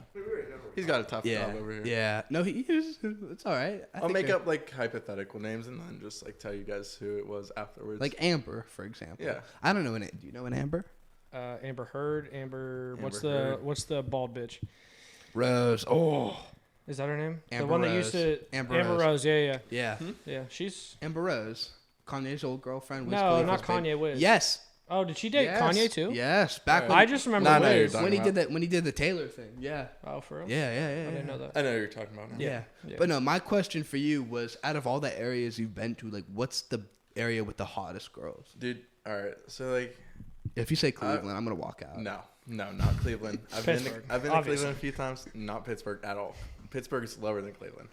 He's got a tough Yeah, job over here. yeah. No, it's all right. I'll make up like hypothetical names and then just like tell you guys who it was afterwards. like Amber, for example. Yeah. I don't know an. Do you know an Amber? Amber Heard, what's Heard. the bald bitch? Rose. Oh, Is that her name? Amber the one that Rose. used to Amber Amber Rose. Rose. Yeah, yeah. yeah. She's Amber Rose, Kanye's old girlfriend. Wiz no, Khalifa's not baby. Kanye. Wiz. Yes. Oh, did she date Yes. Kanye too? Yes. Back when I just remember Nah, no, you're Wiz. talking when he about. did that when he did the Taylor thing. Yeah. Oh, for real? Yeah. Yeah. Yeah. I didn't yeah. know that. I know who you're talking about now. Yeah. Yeah. But no, my question for you was, out of all the areas you've been to, like, what's the area with the hottest girls? Dude, all right. So like, If you say Cleveland, I'm gonna walk out. no, not Cleveland. I've been Pittsburgh, to obviously. Cleveland a few times. Not Pittsburgh at all. Pittsburgh's lower than Cleveland.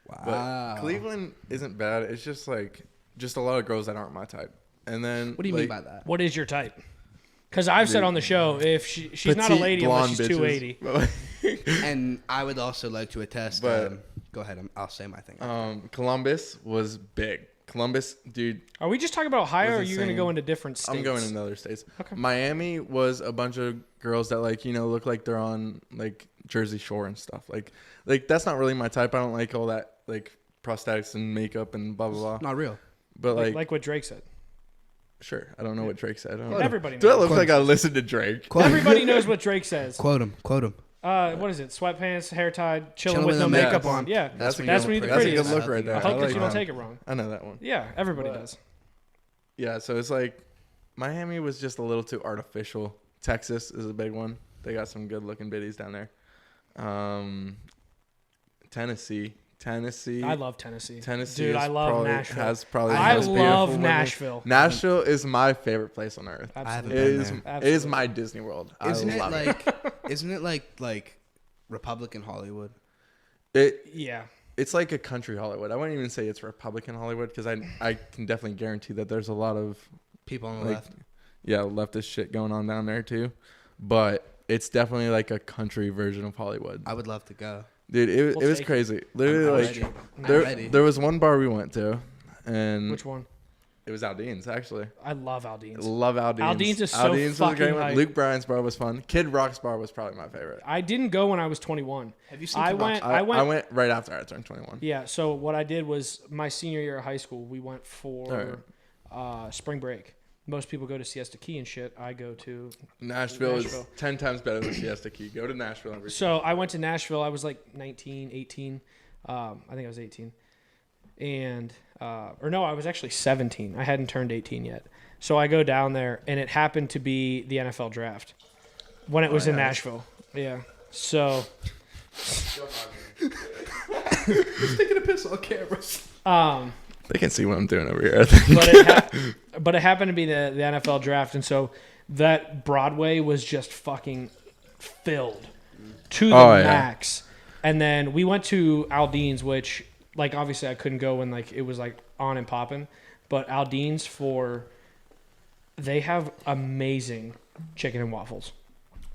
But Wow. Cleveland isn't bad. It's just like a lot of girls that aren't my type. And then What do you mean by that? What is your type? Because I've said on the show, if she's not a petite, lady unless blonde she's bitches. 280. And I would also like to attest. But- Go ahead. I'll say my thing. Columbus was big. Columbus, dude. Are we just talking about Ohio, or are Was you going to insane. go into different states? I'm going in other states. Okay. Miami was a bunch of girls that like, you know, look like they're on like Jersey Shore and stuff. Like that's not really my type. I don't like all that like prosthetics and makeup and blah blah blah. Not real. But like what Drake said. sure, I don't know what Drake said. I don't know. Everybody Do I knows. look like I listened to Drake? Everybody knows what Drake says. Quote him. Quote him. What is it? Sweatpants, hair tied, chilling with no makeup makeup on. on. Yeah, That's that's, when when you you're the go That's a good prettiest. look right there. I hope that like you don't that. take it wrong. I know that one. Yeah, everybody But- does. Yeah, so it's like Miami was just a little too artificial. Texas is a big one. They got some good looking biddies down there. Tennessee. I love Tennessee. Tennessee Dude, is I love probably, Nashville. has probably the I most beautiful love women. Nashville. Nashville is my favorite place on earth. haven't It Absolutely. been is, there. it is my Disney World. Isn't I it love like? Isn't it like Republican Hollywood? it? Yeah. It's like a country Hollywood. I wouldn't even say it's Republican Hollywood because I can definitely guarantee that there's a lot of People on the like, left. yeah, leftist shit going on down there too. But it's definitely like a country version of Hollywood. I would love to go. Dude, it We'll was take it. crazy. I'm Literally, ready. like I'm ready. there was one bar we went to, and Which one? it was Aldean's actually. I love Aldean's. Love Aldean's. Aldean's is so Aldean's was a great fucking one. hype. Luke Bryan's bar was fun. Kid Rock's bar was probably my favorite. I didn't go when I was 21. Have you seen? I Kid Rock's- went. I went right after I turned 21. Yeah. So what I did was my senior year of high school. We went for spring break. Most people go to Siesta Key and shit. I go to. Nashville is Nashville. 10 times better than Siesta Key. Go to Nashville every So I went to Nashville. I was like 19, 18. I think I was 18. And, or no, I was actually 17. I hadn't turned 18 yet. So I go down there, and it happened to be the NFL draft when it was in yeah. Nashville. Yeah. So, Just taking a piss on camera. They can see what I'm doing over here. I think. but it happened to be the NFL draft, and so that Broadway was just fucking filled to the Oh, yeah. max. And then we went to Aldean's, which like obviously I couldn't go when like it was like on and popping, but Aldean's they have amazing chicken and waffles.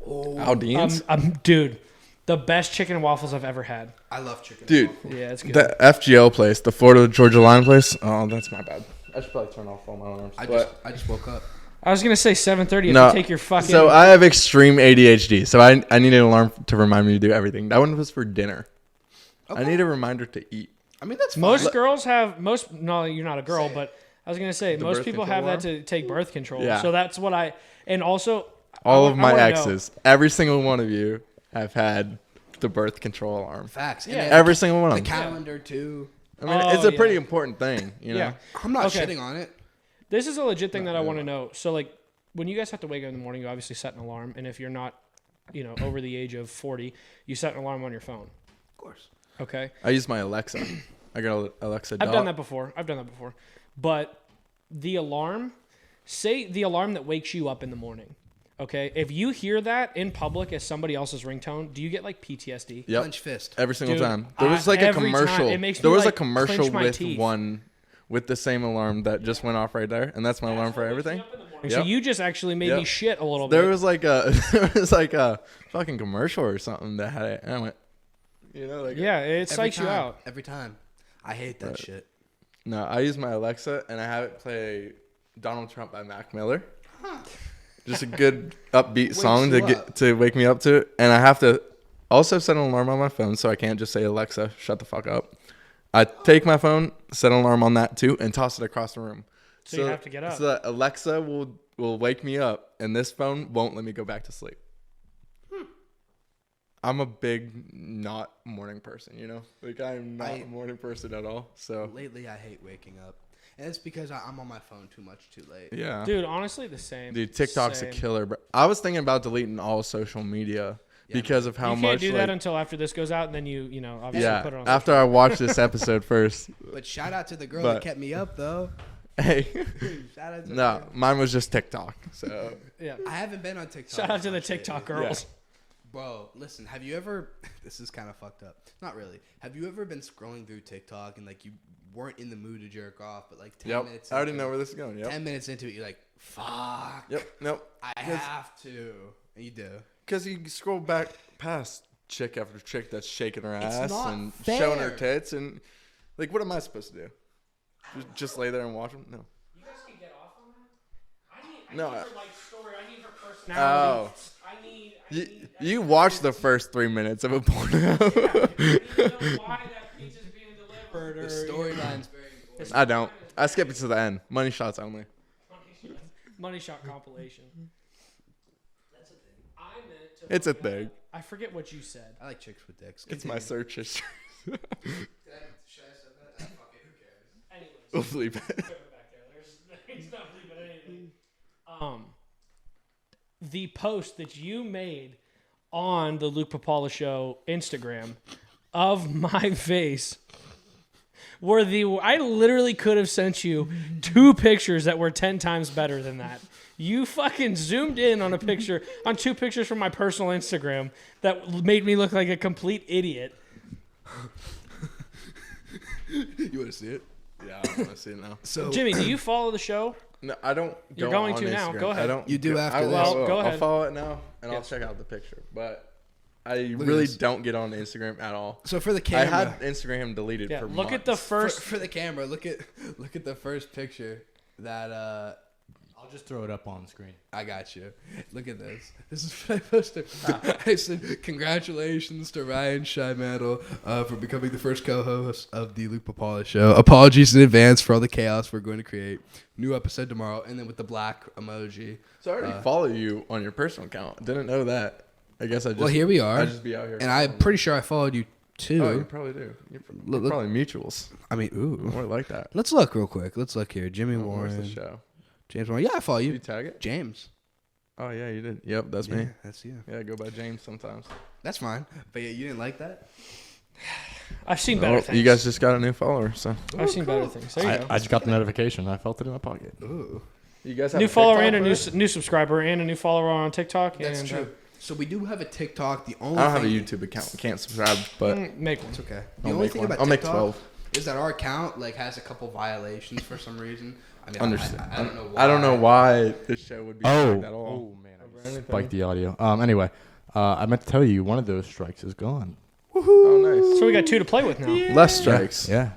Aldean's? Dude, the best chicken and waffles I've ever had. I love chicken. Dude, Yeah, it's good. the FGL place, the Florida Georgia Line place. Oh, that's my bad. I should probably turn off all my alarms. I just woke up. I was gonna say 7:30 if No, you take your fucking. So I have extreme ADHD, so I need an alarm to remind me to do everything. That one was for dinner. I need a reminder to eat. I mean, that's Most fine. girls have No, you're not a girl, but I was gonna say most birth people control have that alarm? to take birth control. Yeah. So that's what and also All I of my wanna know- exes, every single one of you, have had the birth control alarm. Facts. And Yeah. then Every single one of the them. calendar too. I mean, Oh, it's a yeah. pretty important thing, you know. Yeah. I'm not Okay. shitting on it. This is a legit thing that I want to know. So like when you guys have to wake up in the morning, you obviously set an alarm, and if you're not, over the age of 40, you set an alarm on your phone. Of course. Okay. I use my Alexa. I got a Alexa dot. I've done that before. But the alarm, say the alarm that wakes you up in the morning. Okay. If you hear that in public as somebody else's ringtone, do you get like PTSD? Yep. Clench fist. Every single Dude, time. There was like a every time. commercial. It makes me, There was a like, commercial clench my with teeth. one with the same alarm that just went off right there, and that's my alarm for everything. So Yep. you just actually made me Yep. shit a little bit. There was like a fucking commercial or something that had it, and I went, like Yeah, it Every psychs you time. out. Every time. I hate that shit. No, I use my Alexa and I have it play Donald Trump by Mac Miller. Just a good upbeat song you up. to wake me up to it. And I have to also set an alarm on my phone, so I can't just say, Alexa, shut the fuck up. I take my phone, set an alarm on that too, and toss it across the room. So you have to get up. So that Alexa will wake me up, and this phone won't let me go back to sleep. I'm a big not morning person, Like, I'm not a morning person at all. So Lately, I hate waking up. And it's because I'm on my phone too much too late. yeah. Dude, honestly, the same. Dude, TikTok's Same. a killer, bro. I was thinking about deleting all social media because of how You much. can't do like, that until after this goes out, and then you obviously put it on. after I watch this episode first. But shout out to the girl But- that kept me up, though. Hey, Shout out to no, her. mine was just TikTok. So Yeah. I haven't been on TikTok. Shout out to the much lately. TikTok girls. Bro, listen, have you ever, this is kind of fucked up. Not really. Have you ever been scrolling through TikTok and like you weren't in the mood to jerk off, but like 10 yep, minutes I already into know it- where this is going. Yep, 10 minutes into it, you're like, fuck. yep, nope. I have to. And you do. Because you scroll back past chick after chick that's shaking her It's ass not and fair. showing her tits, and like, what am I supposed to do? Just lay there and watch them? No. You guys can get off on that? No, need I- her life story. I need her personality. Oh. You watch the first 3 minutes of a porno. I need to know why that pizza's being delivered. The Or, storyline's very important. I don't. I skip it to the end. Money shots only. Money shot compilation. That's a thing. I meant to. It's a look at- thing. I forget what you said. I like chicks with dicks. It's my search history. Should I say that? Fuck it, who cares? Anyways. We'll bleep it. Back there. He's not leaving anything. The post that you made on the Luke Pipala Show Instagram of my face were I literally could have sent you 2 pictures that were 10 times better than that. You fucking zoomed in on on 2 pictures from my personal Instagram that made me look like a complete idiot. You want to see it? Yeah, I want to see it now. So, Jimmy, do you follow the show? No, I don't. You're go going on to now. Instagram. Go ahead. I don't. You do after I this. will. Well, go ahead. I'll follow it now, and Yes. I'll check out the picture. But I really this. don't get on Instagram at all. so for the I camera, had Instagram deleted Yeah, for look at months. the for, first. for the camera, look at the first picture that I'll just throw it up on screen. I got you. Look at this. This is what I posted. I said, congratulations to Ryan Scheimantel for becoming the first co-host of the Luke Pipala Show. Apologies in advance for all the chaos we're going to create. New episode tomorrow. And then with the black emoji. So I already follow you on your personal account. Didn't know that. I guess I just. Well, here we are. I just be out here. And I'm pretty sure I followed you too. Oh, you probably do. You're Look- probably mutuals. I mean, ooh. More like that. Let's look real quick. Let's look here. Jimmy Where's Warren. the show? James Warren. Yeah, I follow Did you. you tag it? James. Oh yeah, you did. Yep, that's me. Yeah, that's you. Yeah, I go by James sometimes. That's fine. But yeah, you didn't like that? I've seen better Oh, things. you guys just got a new follower, so I've seen better things. There you go. I just got the notification. I felt it in my pocket. Ooh. you guys have New a follower TikTok and a for new it? subscriber and a new follower on TikTok. That's and, true. So we do have a TikTok. The only I don't have a thing- YouTube account. Can't subscribe, but make one. It's okay. The I'll only make thing one. about I'll make TikTok 12. is that our account like has a couple violations for some reason. I mean, Understand. I don't know why. I don't know why this show would be like that at all. man, anything. spiked the audio. Anyway, I meant to tell you one of those strikes is gone. Oh, So we got 2 to play with now. nice. Less strikes. Yeah.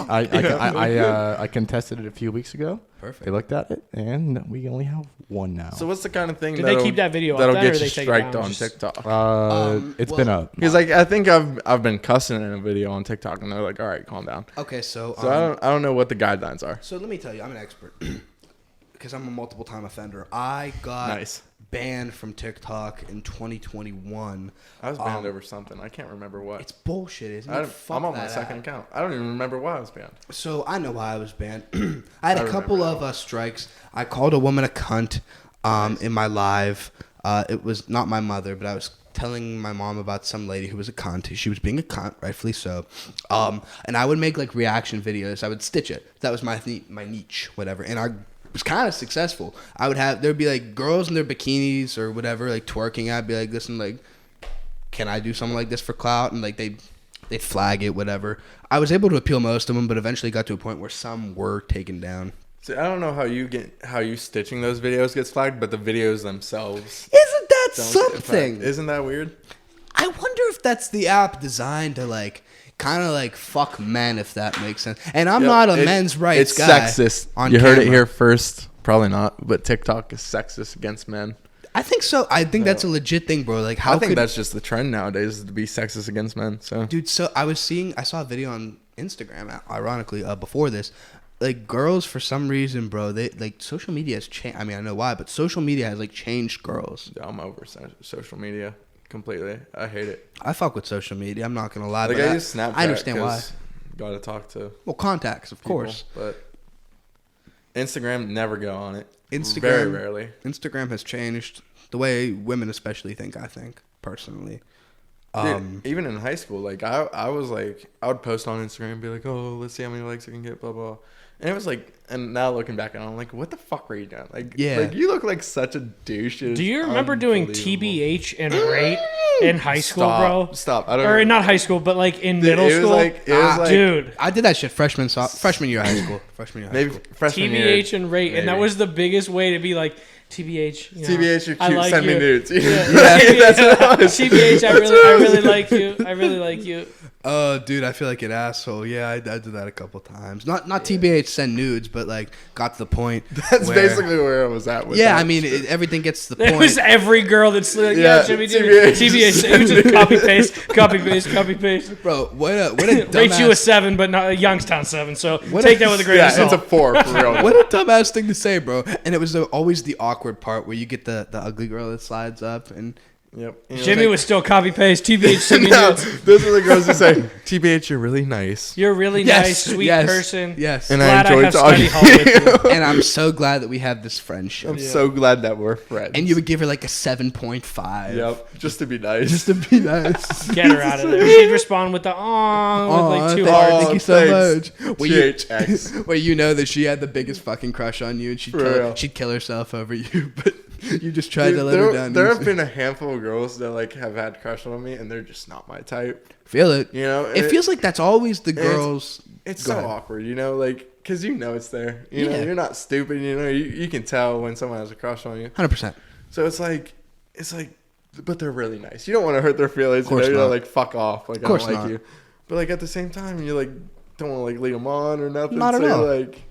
I contested it a few weeks ago. Perfect. They looked at it, and we only have one now. So what's the kind of thing Did they keep that video up that'll then, or get they you take it striked down? on Just- TikTok? It's well- been up. Because like I think I've been cussing in a video on TikTok, and they're like, "All right, calm down." Okay, so So I don't know what the guidelines are. so let me tell you, I'm an expert because I'm a multiple time offender. I got Nice. banned from TikTok in 2021. I was banned over something. I can't remember what. It's bullshit, isn't it? I'm on my second account. I don't even remember why I was banned. So I know why I was banned. I had a couple of strikes. I called a woman a cunt in my live. It was not my mother, but I was telling my mom about some lady who was a cunt. She was being a cunt, rightfully so. And I would make like reaction videos. I would stitch it. That was my niche, whatever. And I was kind of successful. There'd be like girls in their bikinis or whatever, like twerking. I'd be like, listen, like, can I do something like this for clout? And like they'd flag it, whatever. I was able to appeal most of them, but eventually got to a point where some were taken down. See, I don't know how you stitching those videos gets flagged, but the videos themselves Isn't that don't get something? flagged. Isn't that weird? I wonder if that's the app designed to like kind of like fuck men, if that makes sense. And I'm not a men's rights guy. It's sexist. On you heard it camera. here first. Probably not, but TikTok is sexist against men. I think so. I think that's a legit thing, bro. Like, how I think that's just the trend nowadays, is to be sexist against men. So, dude. So I saw a video on Instagram, ironically, before this. Like, girls, for some reason, bro, they like social media has changed. I mean, I know why, but social media has like changed girls. I'm over social media completely. I hate it. I fuck with social media. I'm not gonna lie. Like, but I use Snapchat. I understand why. Got to talk to Contacts, of people, course. but Instagram, never go on it. Instagram, very rarely. Instagram has changed the way women, especially, think. I think personally. Dude, even in high school, like I was like, I would post on Instagram and be like, oh, let's see how many likes I can get, blah blah. And it was like, and now looking back on it, I'm like, what the fuck were you doing? Like, like you look like such a douche. Do you remember doing TBH and rate in high school, bro? Stop. I don't. Or not high school, but like in middle school. It was like, dude. I did that shit freshman year of high school. Maybe freshman year. TBH and rate, and that was the biggest way to be like, TBH, you know, TBH, you're cute. like Send you. me nudes. Yeah. That's what it was. TBH, I really like you. I really like you. Oh, dude, I feel like an asshole. Yeah, I did that a couple times. Not TBH send nudes, but like got to the point. That's basically where I was at with yeah, that. I mean, everything gets to the It point. was every girl that's like, Jimmy, TBH. TBH. It was just copy paste. Bro, what a Rate you a dumbass. 7, but not a Youngstown 7. So What take a- that with a grain of Yeah, it's salt. a 4 for real. What a dumbass thing to say, bro. And it was always the awkward part where you get the ugly girl that slides up and. Yep. You know, Jimmy like, was still copy paste. TBH, send me no, nudes. those are the girls who say, TBH, you're really nice. You're a really nice, sweet person. Yes. And Glad I I enjoyed have study talking hall to with you. And I'm so glad that we have this friendship. I'm so glad that we're friends. And you would give her like a 7.5. Yep, just to be nice. Just to be nice. Get her out of there. She'd respond with the with like 2 hearts. Thank you so thanks. much. Where you, THX. where you know that she had the biggest fucking crush on you and For real. she'd kill herself over you, but you just tried Dude, to let her down. there have easy. been a handful of girls that like have had crush on me, and they're just not my type. Feel it. You know, It feels like that's always the girls. It's Go so ahead. awkward, you know, like because you know it's there. You know, Yeah. you're not stupid. You know, you can tell when someone has a crush on you. 100%. So it's like, but they're really nice. You don't want to hurt their feelings. Of course you know, not. like fuck off. Like Of course I don't like not. you. But like at the same time, you like don't want to like lead them on or nothing. Not at so all. Like,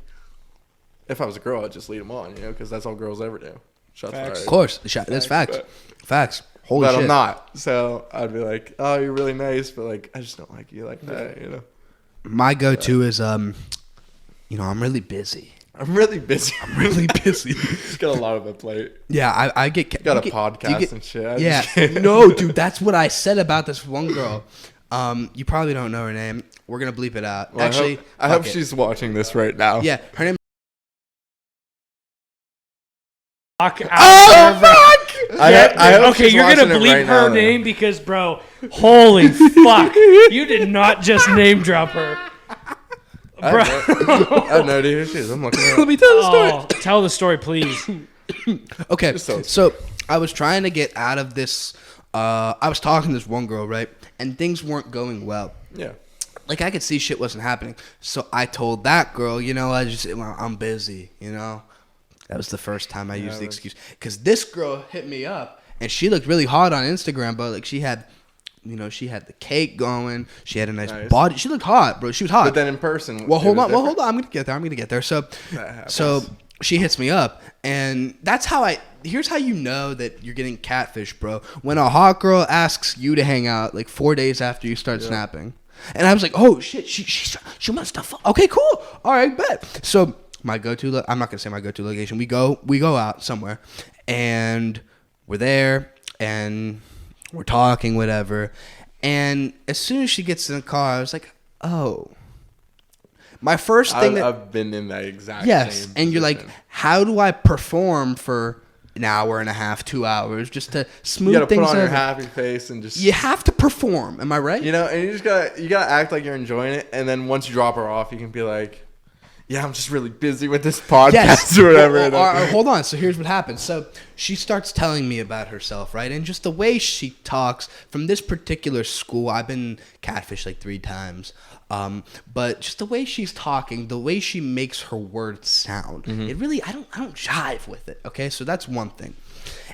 if I was a girl, I'd just lead them on. You know, because that's all girls ever do. Shots Facts. fired. Of course. That's facts. Facts. Holy But shit. I'm not. So I'd be like, oh, you're really nice, but like I just don't like you like that. You know. My go-to is, I'm really busy. I'm really busy. I'm really busy. Just got a lot on the plate. Yeah, I get... Got you a podcast and shit. I Yeah. just- No, dude, that's what I said about this one girl. You probably don't know her name. We're going to bleep it out. Well, Actually, I hope fuck it. she's watching this right now. Yeah, her name... Fuck out Oh, of there, bro. fuck! I hope Okay, she's you're gonna watching it bleep right her now, name because, bro, holy fuck, you did not just name drop her, though. bro. I have no idea who she is. I'm looking at Let me tell the story. Oh, tell the story, please. Okay, Just tell us. so I was trying to get out of this. I was talking to this one girl, right? And things weren't going well. Yeah. Like, I could see shit wasn't happening. So I told that girl, I'm busy, you know? That was the first time I used the excuse. Because this girl hit me up, and she looked really hot on Instagram, but, like, she had the cake going. She had a nice body. She looked hot, bro. She was hot. But then in person. Well, it hold was on. I'm different. going to get there. So, That happens. so she hits me up, and that's how here's how you know that you're getting catfish, bro. When a hot girl asks you to hang out, like 4 days after you start snapping. And I was like, oh, shit, she must have, okay, cool. All right, bet. So my go-to, I'm not going to say my go-to location. We go out somewhere, and we're there and we're talking, whatever. And as soon as she gets in the car, I was like, oh. My first thing I've been in that exact yes, same and you're like, position. how do I perform for an hour and a half, 2 hours, just to smooth You gotta things put on your over? happy face and just You have to perform. Am I right? you know, and you gotta act like you're enjoying it, and then once you drop her off, you can be like, yeah, I'm just really busy with this podcast or whatever. Hold on. So here's what happens. So she starts telling me about herself, right? And just the way she talks from this particular school, I've been catfished like 3 times. But just the way she's talking, the way she makes her words sound, it really, I don't jive with it. Okay. So that's one thing.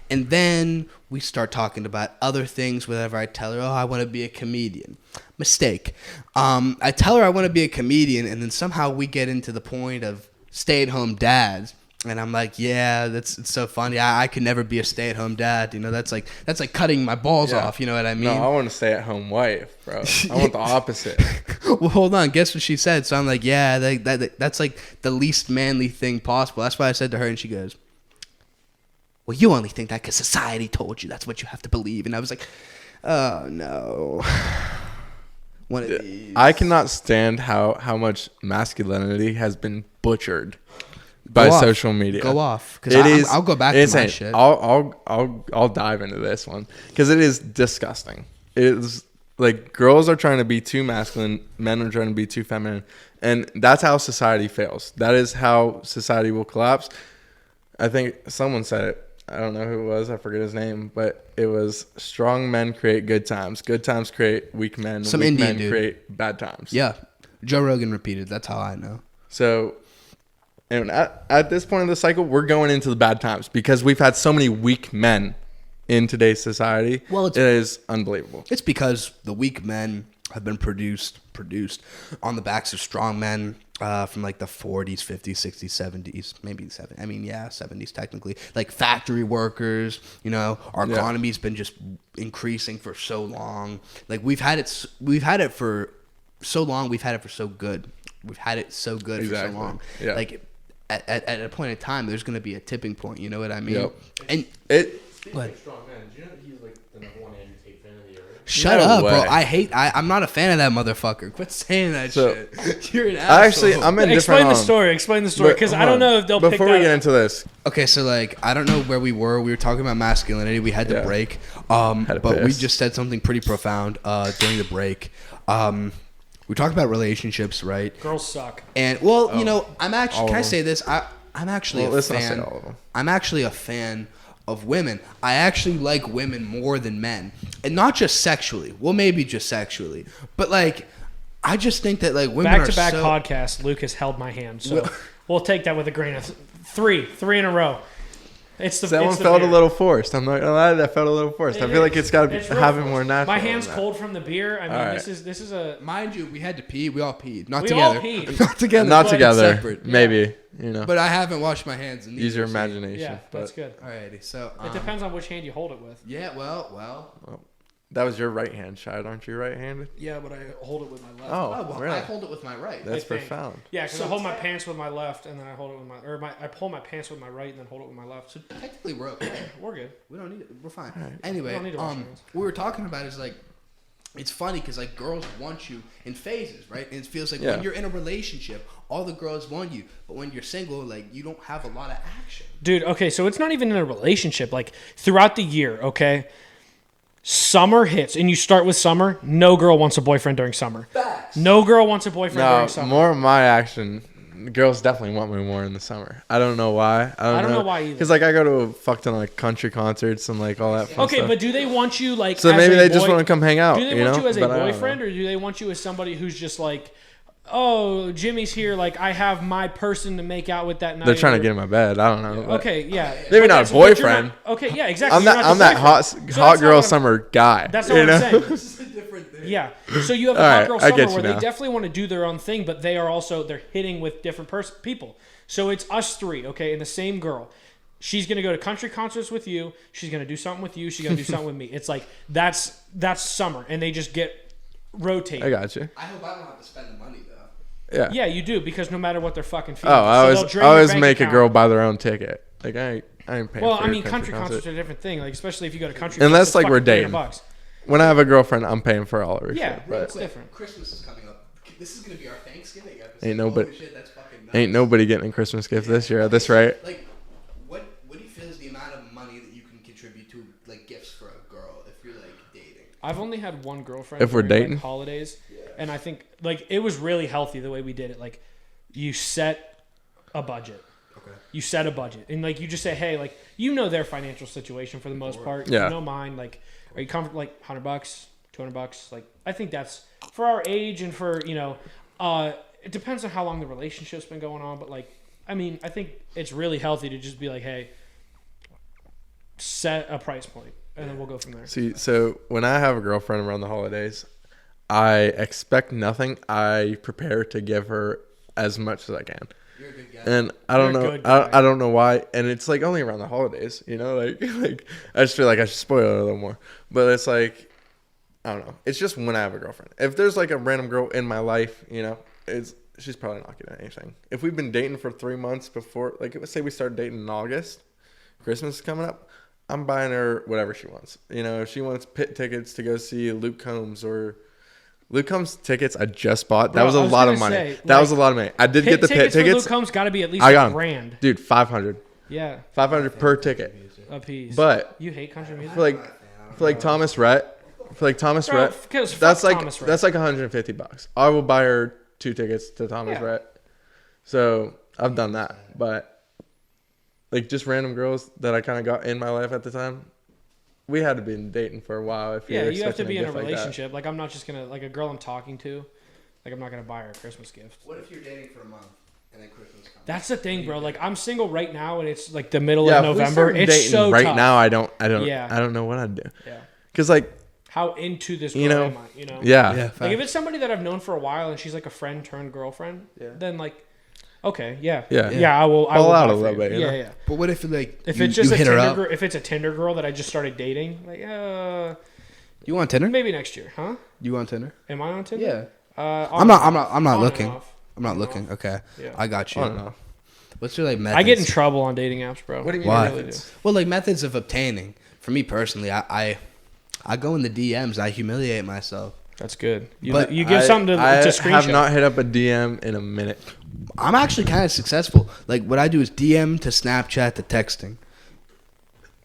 And then we start talking about other things. Whenever I tell her, oh, I want to be a comedian. Mistake. I tell her I want to be a comedian, and then somehow we get into the point of stay-at-home dads. And I'm like, yeah, it's so funny. I could never be a stay-at-home dad. You know, that's like cutting my balls off. You know what I mean? No, I want to stay at home wife, bro. I want the opposite. Well, hold on. Guess what she said? So I'm like, yeah, that's like the least manly thing possible. That's why I said to her, and she goes, well, you only think that because society told you that's what you have to believe. And I was like, oh, no. One of these. I cannot stand how much masculinity has been butchered by social media. Go off. Because I'll go back to my shit. I'll dive into this one because it is disgusting. It is like girls are trying to be too masculine, men are trying to be too feminine, and that's how society fails. That is how society will collapse. I think someone said it. I don't know who it was. I forget his name, but it was strong men create good times. Good times create weak men. Some weak Indian men dude. create bad times. Yeah. Joe Rogan repeated. That's how I know. So, and at this point of the cycle, we're going into the bad times because we've had so many weak men in today's society. Well, it is unbelievable. It's because the weak men have been produced on the backs of strong men from like the 40s, 50s, 60s, 70s, maybe 70s. I mean, yeah, 70s technically. Like factory workers, you know, our economy's been just increasing for so long. Like we've had it for so long. We've had it for so good. We've had it so good for so long. Yeah. Like at a point in time, there's going to be a tipping point. You know what I mean? Yep. And Speaking of strong men, do you know that he's like the number one Andrew Tate fan of the year? shut No up, way. bro. I'm not a fan of that motherfucker. Quit saying that shit. You're an asshole. Actually, I'm in different. Explain the story, because I don't know if they'll pick Before that we get up. into this, Okay, so like I don't know where we were. We were talking about masculinity. We had to Yeah. break. to But we piss. just said something pretty profound during the break. We talked about relationships, right? Girls suck. And well, you know, I'm All actually. of Can I them. say this? I'm actually Well, a let's not say fan. all of them. I'm actually a fan of women. I actually like women more than men, and not just sexually. Well, maybe just sexually, but like, I just think that like women are Back-to-back so. podcast, Lucas held my hand. So we'll take that with a grain of three in a row. It's the that one it's the felt a beer. little forced. I'm not gonna lie, that felt a little forced. I feel like it's got to It's real have it forced. more natural. My hand's than that. cold from the beer. I mean, All right. this is a. Mind you, we had to pee. We all peed. Not We together. all peed. Not together. Not but together, Separate. maybe. You know, But I haven't washed my hands. And use your neither, so- imagination. Yeah, but that's good. Alrighty, so It depends on which hand you hold it with. Yeah, well. that was your right hand, Shad. Aren't you right-handed? Yeah, but I hold it with my left. Oh, well, really? I hold it with my right. That's I think. profound. Yeah, because I hold my pants with my left, and then I hold it with I pull my pants with my right, and then hold it with my left. So Technically, we're okay. we're good. We don't need it. We're fine. We Anyway, don't need to wash our hands. what we were talking about is like, it's funny because like girls want you in phases, right? And it feels like Yeah. when you're in a relationship, all the girls want you, but when you're single, like you don't have a lot of action. Dude, okay, so it's not even in a relationship. Like, throughout the year, okay, summer hits, and you start with summer, no girl wants a boyfriend during summer. Facts. No girl wants a boyfriend No, during summer. more of my action. Girls definitely want me more in the summer. I don't know why. I don't know why either. Because like I go to a fuck ton of like country concerts and like all that fun Okay, stuff. but do they want you, like, So as maybe a they just boy- want to come hang out. Do they want you as a But I don't know. boyfriend, or do they want you as somebody who's just like, oh, Jimmy's here, like, I have my person to make out with that night? They're trying to or- get in my bed. I don't know. but Okay, yeah. Maybe But not a that's- but you're boyfriend. not- okay, yeah, exactly. I'm You're that not I'm the that boyfriend. hot So hot that's not girl what I'm- summer guy. That's not what I'm saying. It's a different thing. Yeah. So you have a All hot right, girl I summer get where you they now. definitely want to do their own thing, but they are also they're hitting with different people. So it's us three, okay, and the same girl. She's gonna go to country concerts with you. She's gonna do something with you. She's gonna do something with me. It's like that's summer, and they just get rotated. I got you. I hope I don't have to spend the money though. Yeah. Yeah, you do, because no matter what they're fucking feeling. Oh, I so they'll always drain your bank make a account. girl buy their own ticket. Like I I ain't paying Well, for I a mean, country concert. concerts are a different thing. Like, especially if you go to country. Unless, fest, like, it's we're fucking dating. $300. When I have a girlfriend, I'm paying for all of her Yeah, shit. bro, But it's different. Christmas is coming up. This is gonna be our Thanksgiving episode. Ain't nobody- Holy shit, that's fucking nuts. ain't nobody getting a Christmas gift this year at this rate. Like, what do you feel is the amount of money that you can contribute to like gifts for a girl if you're like dating? I've only had one girlfriend. If we're during, like, dating? holidays, and I think like it was really healthy the way we did it. Like, you set a budget. Okay. You set a budget, and like you just say, hey, like you know their financial situation for the most part. Yeah. You know mine. Like, are you comfortable? Like $100, $200. Like, I think that's for our age and for it depends on how long the relationship's been going on. But like, I mean, I think it's really healthy to just be like, hey, set a price point, and then we'll go from there. See, so when I have a girlfriend around the holidays, I expect nothing. I prepare to give her as much as I can. You're a good guy. And I don't You're a know, good guy. I don't know why. And it's like only around the holidays, you know, like I just feel like I should spoil it a little more. But it's like, I don't know. It's just when I have a girlfriend. If there's like a random girl in my life, you know, she's probably not getting anything. If we've been dating for 3 months before, like let's say we start dating in August, Christmas is coming up, I'm buying her whatever she wants. You know, if she wants pit tickets to go see Luke Combs or Luke Combs tickets I just bought. That Bro, was a I was lot of gonna money. say, That like, was a lot of money. I did get the pit For Luke tickets. Combs got to be at least I got a 'em. grand. Dude, 500. Yeah, 500 per ticket. a piece. But you hate country music. for like Thomas Rhett, Bro, Rhett, because that's like Thomas Rhett. that's like $150. I will buy her 2 tickets to Thomas Yeah. Rhett. So I've done that, but like just random girls that I kind of got in my life at the time. We had to be dating for a while. If Yeah, you're you have to expecting be in a gift like that. relationship. Like, I'm not just gonna like a girl I'm talking to. Like, I'm not gonna buy her a Christmas gift. What if you're dating for a month and then Christmas comes? That's the thing, bro. Like, I'm single right now, and it's like the middle Yeah, of if we November. started It's dating so right tough. now. I don't Yeah. know what I'd do. Yeah. Cause like How into this girl You know, am I? You know. yeah, Yeah, Like, if it's somebody that I've known for a while and she's like a friend turned girlfriend, then like, okay, yeah, Yeah. I will. I Fall will out buy a for little you. bit, you Yeah, know? yeah. But what if like If you, it's just you a hit her Tinder up? girl, if it's a Tinder girl that I just started dating, like, You on Tinder? maybe next year, huh? You on Tinder? Am I on Tinder? Yeah. On I'm and not off. looking. On and off. I'm not On and looking. off. Okay. Yeah. I got you. I don't know. What's your like methods? I get in trouble on dating apps, bro. What do you mean? Why? I really do. Well, like methods of obtaining. For me personally, I go in the DMs. I humiliate myself. That's good. You, But you give something I to screenshot. have not hit up a DM in a minute. I'm actually kind of successful. Like what I do is DM to Snapchat to texting.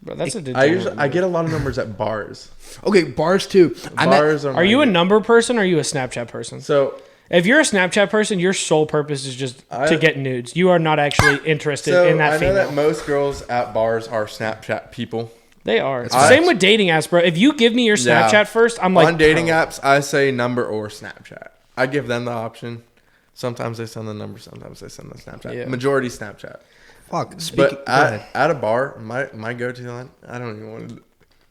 Bro, that's a I degenerate get a lot of numbers at bars. Okay, bars too. Bars Are you a number person or are you a Snapchat person? So If you're a Snapchat person, your sole purpose is just to get nudes. You are not actually interested so in that I know female. that most girls at bars are Snapchat people. They are. It's I- same with dating apps, bro. If you give me your Yeah. Snapchat first, I'm like On dating bro. apps, I say number or Snapchat. I give them the option. Sometimes they send the number, sometimes they send the Snapchat. Yeah. Majority Snapchat. Fuck. Speaking. But at a bar, my go-to line, I don't even want to.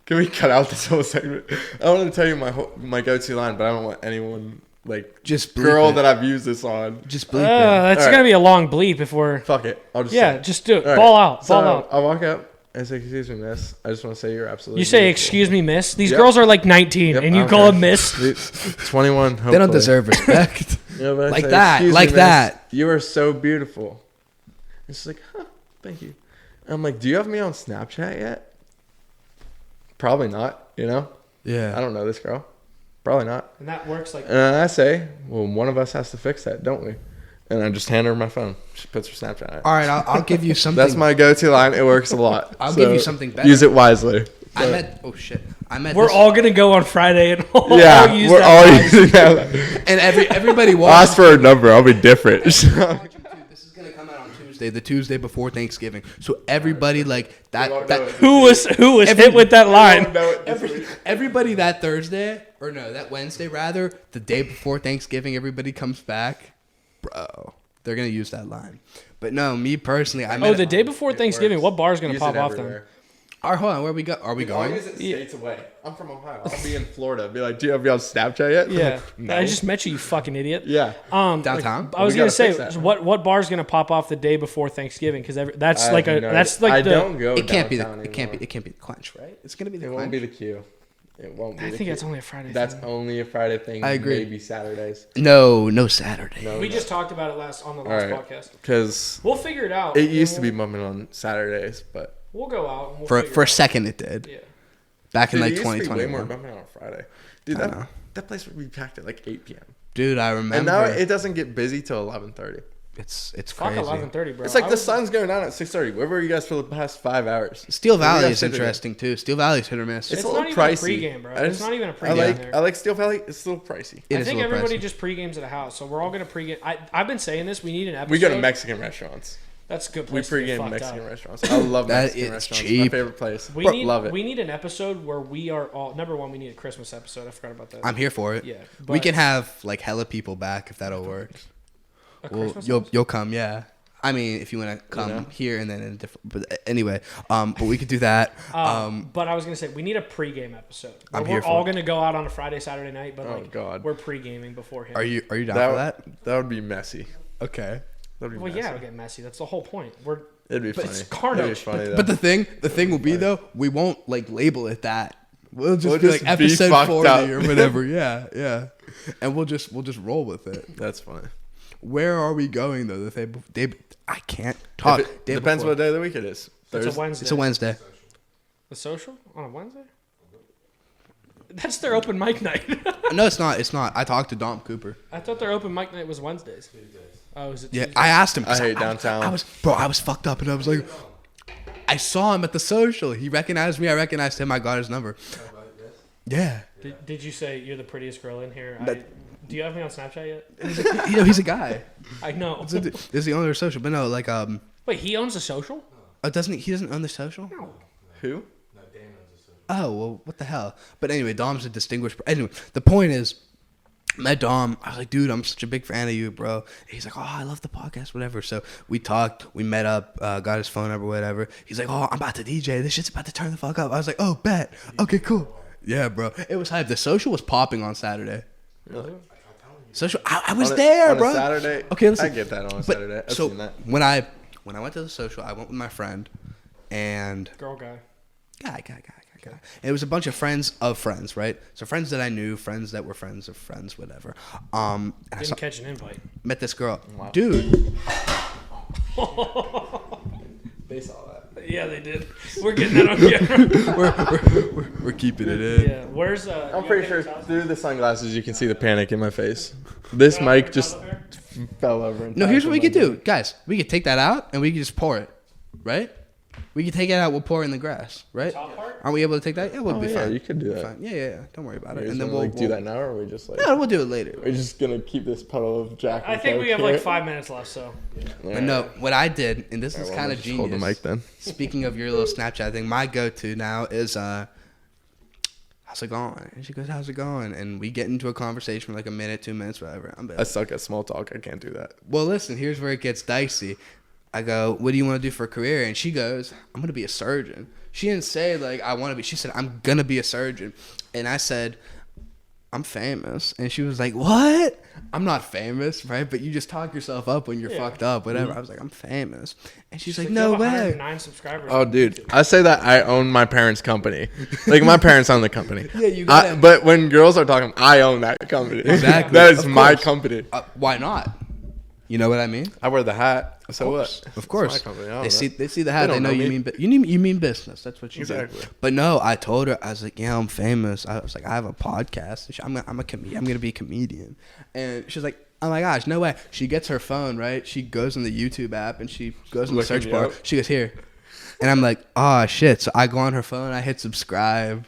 Can we cut out this whole segment? I wanted to tell you my go-to line, but I don't want anyone like Just bleep girl it. that I've used this on. Just bleep it. That's Alright. gonna be a long bleep if we're. Fuck it. I'll just Yeah, say it. just do it. All right. Ball out. So Ball out. I walk up and say, "Excuse me, miss. I just want to say you're absolutely." You say, beautiful." "Excuse me, miss." These Yep. girls are like 19, Yep, and I you don't call care. them miss. 21. They don't hopefully. deserve respect. Yeah, but I Like say, that, "Excuse like me, miss. that." You are so beautiful. It's like, huh, thank you. I'm like, do you have me on Snapchat yet? Probably not. You know, I Yeah. don't know this girl. Probably not. And that works like. And I say, well, one of us has to fix that, don't we? And I just hand her my phone. She puts her Snapchat on it. All right, I'll give you something. That's my go-to line. It works a lot. I'll So give you something better. Use it wisely. I met. Oh shit. I met. We're this, all gonna go on Friday and all Yeah, use we're that all line. using that. and everybody I'll walks. ask for a number. I'll be different. This is gonna come out on Tuesday, the Tuesday before Thanksgiving. So everybody like that. Who was hit with that line? Everybody that Thursday, or no, that Wednesday rather, the day before Thanksgiving, everybody comes back, bro. They're gonna use that line. But no, me personally, I met. Oh, the day before Thanksgiving. What bar is gonna pop off then? All right, hold on. Where we go? Are we As long going? as it states away. I'm from Ohio. I'll be in Florida. Be like, do you have me on Snapchat yet? Yeah, No. I just met you, you fucking idiot. Yeah. Downtown? I was We gonna gotta say, fix that. what bar's gonna pop off the day before Thanksgiving? Because that's I like have a no that's idea. like I the. don't go. It can't be the. downtown It can't be. anymore. It can't be the Quench, right? It's gonna be the It Quench. won't be the Q. It won't be. I the think Q. it's only a Friday. That's thing. only a Friday thing. I agree. Maybe Saturdays. No Saturday. No. We just talked about it on the last Alright. podcast. Because We'll figure it out. it used to be mumming on Saturdays, but We'll go out. And we'll For figure a it out. second, it did. Yeah. Back in Dude, like it used to be way more 2021. bumping on a Friday. Dude, I know. that place would be packed at like 8 p.m. Dude, I remember. And now it doesn't get busy till 11:30. it's Fuck crazy. 11:30, bro. It's like I the was- sun's going down at 6:30. Where were you guys for the past 5 hours? Steel Where you Valley guys is sitting at? interesting too. Steel Valley's hit or miss. It's a not little even a pricey. pregame, bro. I It's not even a I pregame like there. I like Steel Valley. It's a little pricey. It I is a think little everybody pricey. just pregames at a house, so we're all gonna pregame. I've been saying this. We need an episode. We go to Mexican restaurants. That's a good We place to get pregame fucked Mexican up. restaurants. I love That Mexican is restaurants. cheap. My favorite place. We Bro, need love it. we need an episode where we are all. Number one, we need a Christmas episode. I forgot about that. I'm here for it. Yeah, We but- can have like hella people back if that'll work. A Well, Christmas you'll episode? you'll come, yeah. I mean, if you want to come know? here and then in a different. But anyway, but we could do that. But I was gonna say we need a pregame episode. Where I'm we're here for all it. gonna go out on a Friday, Saturday night, but Oh, like God. we're pregaming beforehand. Are you down for that? That would be messy. Okay. That'd be Well, messy. yeah, it'll get messy. That's the whole point. We're It'd be but funny. it's carnage. It'd be funny, though. But the thing will be though, we won't like label it that. We'll just We'll be just like be episode fucked 40 up. or whatever. Yeah. And we'll just roll with it. That's funny. Where are we going though? I can't talk. If it Day depends before. what day of the week it is. it's a Thursday. Wednesday. It's a Wednesday. The social on a Wednesday. That's their open mic night. No, it's not. It's not. I talked to Dom Cooper. I thought their open mic night was Wednesdays. Oh, is it? Yeah, Tuesday? I asked him. 'cause I hate downtown. I was fucked up, and I was like, I saw him at the social. He recognized me. I recognized him. I got his number. Yeah. Did you say you're the prettiest girl in here? Do you have me on Snapchat yet? He's a guy. I know. This is the owner of social, but no, like Wait, he owns a social? doesn't he doesn't own the social? Who? Oh well, what the hell? But anyway, Dom's a distinguished. Anyway, the point is, met Dom. I was like, dude, I'm such a big fan of you, bro. And he's like, oh, I love the podcast, whatever. So we talked, we met up, got his phone number, whatever. He's like, oh, I'm about to DJ. This shit's about to turn the fuck up. I was like, oh, bet. Okay, cool. Yeah, bro. It was hype. The social was popping on Saturday. Really? Social, I was On a- there, on bro. a Saturday. Okay, listen. I get that on a But- Saturday. I've so seen that. when I went to the social, I went with my friend and Girl guy. guy. And it was a bunch of friends of friends, right? So friends that I knew, friends that were friends of friends, whatever. And I Didn't catch an invite. met this girl, Wow. dude. They saw that. Yeah, they did. We're getting that on camera. We're keeping it in. Yeah. Where's I'm pretty sure through the sunglasses you can see the panic in my face. This mic just fell over. and No, here's what we tapped could my do, guys. We could take that out and we could just pour it, right? We could take it out. We'll pour it in the grass, right? Top part? Aren't we able to take that? Yeah, we'll Oh, be yeah, fine. you could do We'll be that. fine. Yeah. Don't worry about it. And And then we'll we'll do that now, or are we just like? No, we'll do it later. We're just gonna keep this puddle of Jack. I and think Coke we have here. like 5 minutes left, so. But no, what I did, and this is Alright, well, kind of let's just genius. hold the mic then. Speaking of your little Snapchat thing, my go-to now is how's it going? And she goes, how's it going? And we get into a conversation for like a minute, 2 minutes, whatever. I'm I suck at small talk. I can't do that. well, listen, here's where it gets dicey. I go, what do you want to do for a career? And she goes, I'm going to be a surgeon. She didn't say, like, I want to be. She said, I'm going to be a surgeon. And I said, I'm famous. And she was like, what? I'm not famous, right? But you just talk yourself up when you're Yeah. fucked up, whatever. I was like, I'm famous. And she's like, You no have way. 109 subscribers. Oh, dude, I say that I own my parents' company. Like my parents own the company. Yeah, you got it. But when girls are talking, I own that company. Exactly. That is Of my course. company. Why not? You know what I mean? I wear the hat. So what? Of course. It's my company. I own They see that. they see the hat. They don't know know you me. mean you mean business. That's what you Exactly. do. But no, I told her I was like, yeah, I'm famous. I was like, I have a podcast. I'm gonna be a comedian. And she's like, oh my gosh, no way. She gets her phone right. She goes in the YouTube app and she goes in the Looking search me bar. up. She goes here, and I'm like, oh shit. So I go on her phone. I hit subscribe,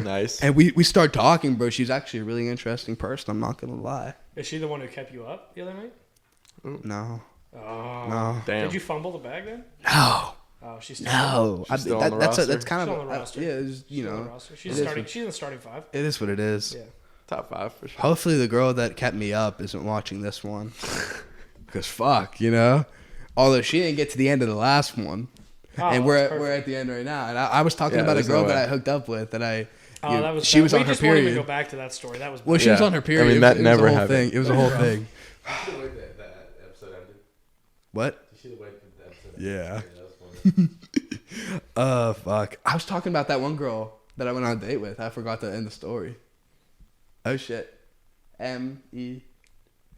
Nice. and we start talking, bro. She's actually a really interesting person. I'm not gonna lie. Is she the one who kept you up the other night? No, Oh. no, Damn. Did you fumble the bag then? no. Oh, she's still No, She's still on the that's roster? kind She's of on the roster. yeah, it's, you on the know, roster. it She's is starting. what- She's in the starting five. it is what it is. Yeah. Top 5 for sure. Hopefully the girl that kept me up isn't watching this one, because fuck, you know. Although she didn't get to the end of the last one, Oh, and that's we're perfect. at the end right now. And I was talking Yeah, about a there's girl no that way. I hooked up with that I. Oh, you know, that was. she was we on her just won't even period. go back to that story. That was. Well, she was Yeah. on her I period. mean, It that was a never whole happened. thing. It was a whole thing. that episode ended. What? You see the way that episode Yeah. that was funny. Fuck. I was talking about that one girl that I went on a date with. I forgot to end the story. Oh shit. M-E.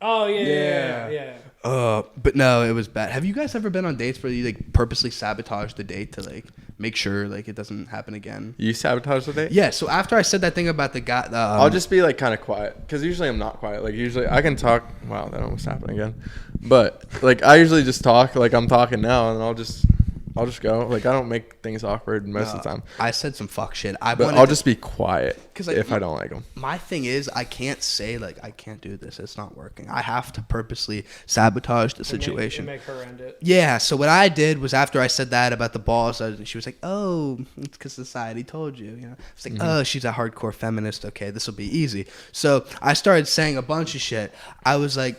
Oh yeah, Yeah. yeah. But no, it was bad. Have you guys ever been on dates where you like purposely sabotage the date to like make sure like it doesn't happen again? You sabotage the date? Yeah. So after I said that thing about the guy, I'll just be like kind of quiet because usually I'm not quiet. Like usually I can talk. Wow, that almost happened again. But like I usually just talk like I'm talking now, and I'll just go. Like I don't make things awkward most of the time. I said some fuck shit. But I'll just be quiet 'Cause, like, if I don't like them. My thing is, I can't say like I can't do this. It's not working. I have to purposely sabotage the situation. Make her end it. Yeah. So what I did was after I said that about the balls, she was like, "Oh, it's because society told you." You know, it's like, "Oh, she's a hardcore feminist. Okay, this will be easy." So I started saying a bunch of shit. I was like,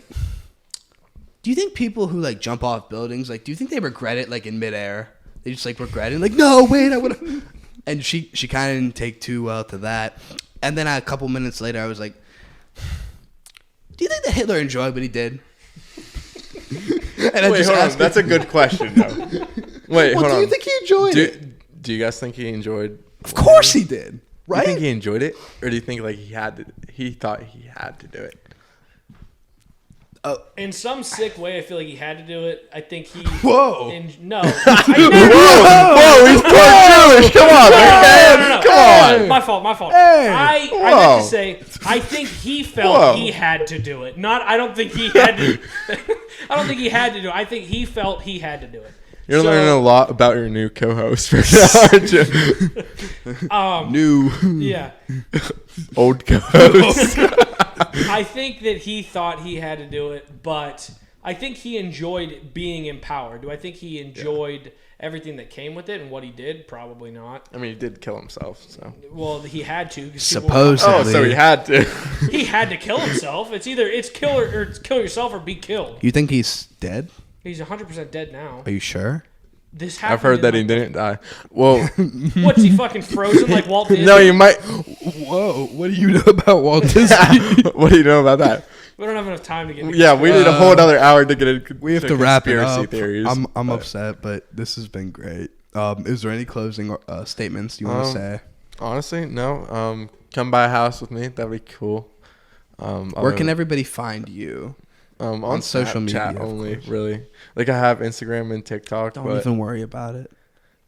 "Do you think people who like jump off buildings, like, do you think they regret it like in midair? They just like regret it, like, no, wait, I would have." And she kind of didn't take too well to that. And then a couple minutes later, I was like, "Do you think that Hitler enjoyed what he did?" And Wait, hold on. That's a good question, though. Wait, hold on. Do you think he enjoyed it? Do you guys think he enjoyed? Of course he did. Right? Do you think he enjoyed it, or do you think like he thought he had to do it? In some sick way, I feel like he had to do it. I think he. Whoa. No. Whoa, he's part Jewish. Come on, man. No. Come on. My fault. Hey. I meant to say, I think he felt he had to do it. I don't think he had to. I don't think he had to do it. I think he felt he had to do it. You're learning a lot about your new co-host right now, aren't you? Yeah. Old co-host. I think that he thought he had to do it, but I think he enjoyed being empowered. Do I think he enjoyed everything that came with it and what he did? Probably not. I mean, he did kill himself, so. Well, he had to. Supposedly. Oh, so he had to. He had to kill himself. It's either kill yourself or be killed. You think he's dead? He's 100% dead now. Are you sure? This happened. I've heard that he didn't die. Well, what's he fucking frozen like Walt Disney? no, you might. Whoa, what do you know about Walt Disney? What do you know about that? We don't have enough time to get into Yeah, we need a whole other hour to get into We have to wrap it conspiracy up. theories. I'm upset, but this has been great. Is there any closing statements you want to say? Honestly, no. Come by a house with me. That'd be cool. Where can everybody find you? On social Snapchat media, only, really. Like I have Instagram and TikTok. Don't even worry about it.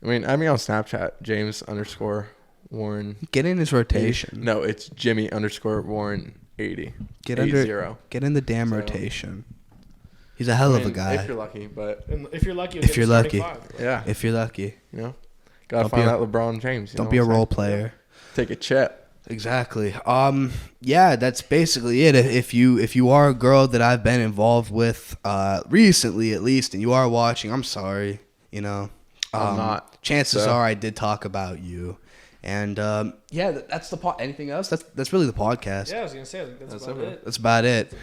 I mean on Snapchat, James_Warren. Get in his rotation. No, it's Jimmy_Warren 80. Get 80. Get in the damn rotation. He's a hell of a guy. If you're lucky, but If you're lucky, if you're lucky, yeah, if you're lucky, gotta find out LeBron James. Don't be a role player. Take a chip. Exactly. Yeah, that's basically it. If you are a girl that I've been involved with recently at least, and you are watching, I'm sorry. I'm not. Chances are I did talk about you. And that's the pod. Anything else? That's really the podcast. Yeah, I was gonna say, I think that's about it. That's about it.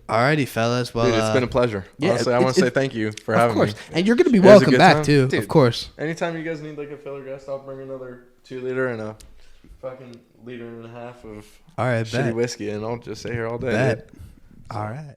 Alrighty, fellas. Well, dude, it's been a pleasure. Yeah, honestly, I want to say thank you for having me. Of course, and you're gonna be It was a welcome good back time. too. Dude, of course. Anytime you guys need like a filler guest, I'll bring another 2-liter and a fucking 1.5 liters of All right, shitty bet. whiskey, and I'll just stay here all day. Bet. All right.